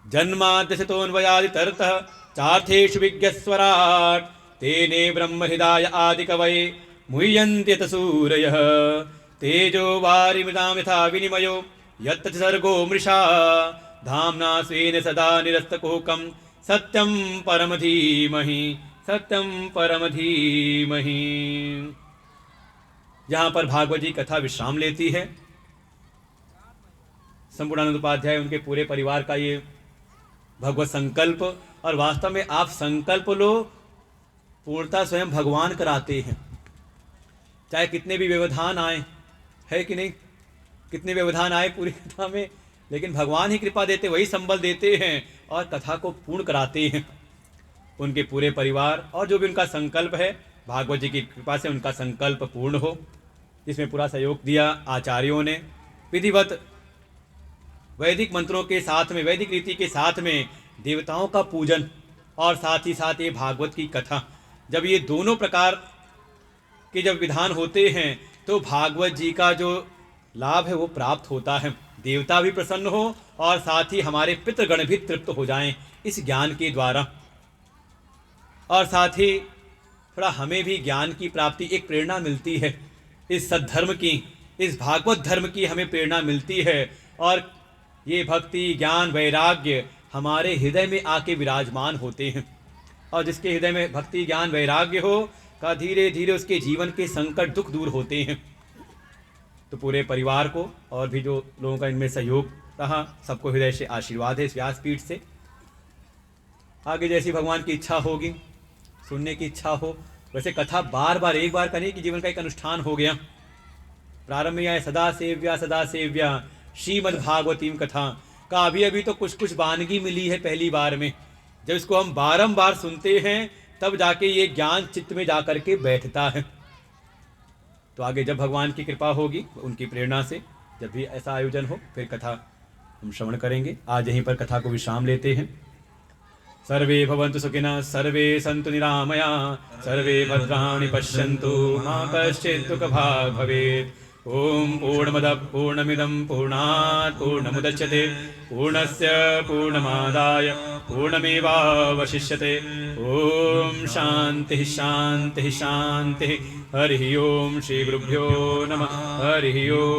जन्माद्यसतोऽन्वयादितरतः चार्थेषु विज्ञस्वराट् तेने ब्रह्महृदाय आदिकवये मुह्यन्त्यत सूरयः तेजो वारिमृतां यथा विनिमयो यत्र सर्गो मृषा धाम्ना स्वेन सदा निरस्तकुहकं सत्यं परम धीमहि सत्यं परम धीमहि। यहाँ पर भागवत जी कथा विश्राम लेती है। संपूर्णानंद उपाध्याय उनके पूरे परिवार का ये भगवत संकल्प, और वास्तव में आप संकल्प लो, पूर्णता स्वयं भगवान कराते हैं। चाहे कितने भी व्यवधान आए, है कि नहीं, कितने व्यवधान आए पूरी कथा में, लेकिन भगवान ही कृपा देते, वही संबल देते हैं और कथा को पूर्ण कराते हैं। उनके पूरे परिवार और जो भी उनका संकल्प है, भागवत जी की कृपा से उनका संकल्प पूर्ण हो। इसमें पूरा सहयोग दिया आचार्यों ने। विधिवत वैदिक मंत्रों के साथ में, वैदिक रीति के साथ में देवताओं का पूजन और साथ ही साथ ये भागवत की कथा, जब ये दोनों प्रकार के जब विधान होते हैं तो भागवत जी का जो लाभ है वो प्राप्त होता है। देवता भी प्रसन्न हो और साथ ही हमारे पितृगण भी तृप्त हो जाएं इस ज्ञान के द्वारा, और साथ ही थोड़ा हमें भी ज्ञान की प्राप्ति, एक प्रेरणा मिलती है इस सद्धर्म की, इस भागवत धर्म की हमें प्रेरणा मिलती है। और ये भक्ति, ज्ञान, वैराग्य हमारे हृदय में आके विराजमान होते हैं, और जिसके हृदय में भक्ति, ज्ञान, वैराग्य हो का धीरे धीरे उसके जीवन के संकट, दुख दूर होते हैं। तो पूरे परिवार को और भी जो लोगों का इनमें सहयोग रहा, सबको हृदय से आशीर्वाद है इस व्यासपीठ से। आगे जैसी भगवान की इच्छा होगी, सुनने की इच्छा हो, वैसे कथा बार बार, एक बार करने की जीवन का एक अनुष्ठान हो गया। प्रारंभ में आए सदा सेव्या श्रीमद्भागवतीम कथा का अभी तो कुछ वानगी मिली है पहली बार में। जब इसको हम बारंबार सुनते हैं तब जाके ये ज्ञान चित्त में जाकर के बैठता है। तो आगे जब भगवान की कृपा होगी, उनकी प्रेरणा से जब भी ऐसा आयोजन हो, फिर कथा हम श्रवण करेंगे। आज यहीं पर कथा को विश्राम लेते हैं। सर्वे भवन्तु सुखिनः, सर्वे सन्तु निरामया, सर्वे भद्राणि पश्यन्तु, मा कश्चित् दुःखभाग् भवेत्। ओम पूर्णमदः पूर्णमिदं पूर्णात् पूर्णमुदच्यते पूर्णस्य पूर्णमादाय पूर्णमेवावशिष्यते। ओम शांति शांति शांति। हरि ओम। श्री गुरुभ्यो नमः। हरि ओम।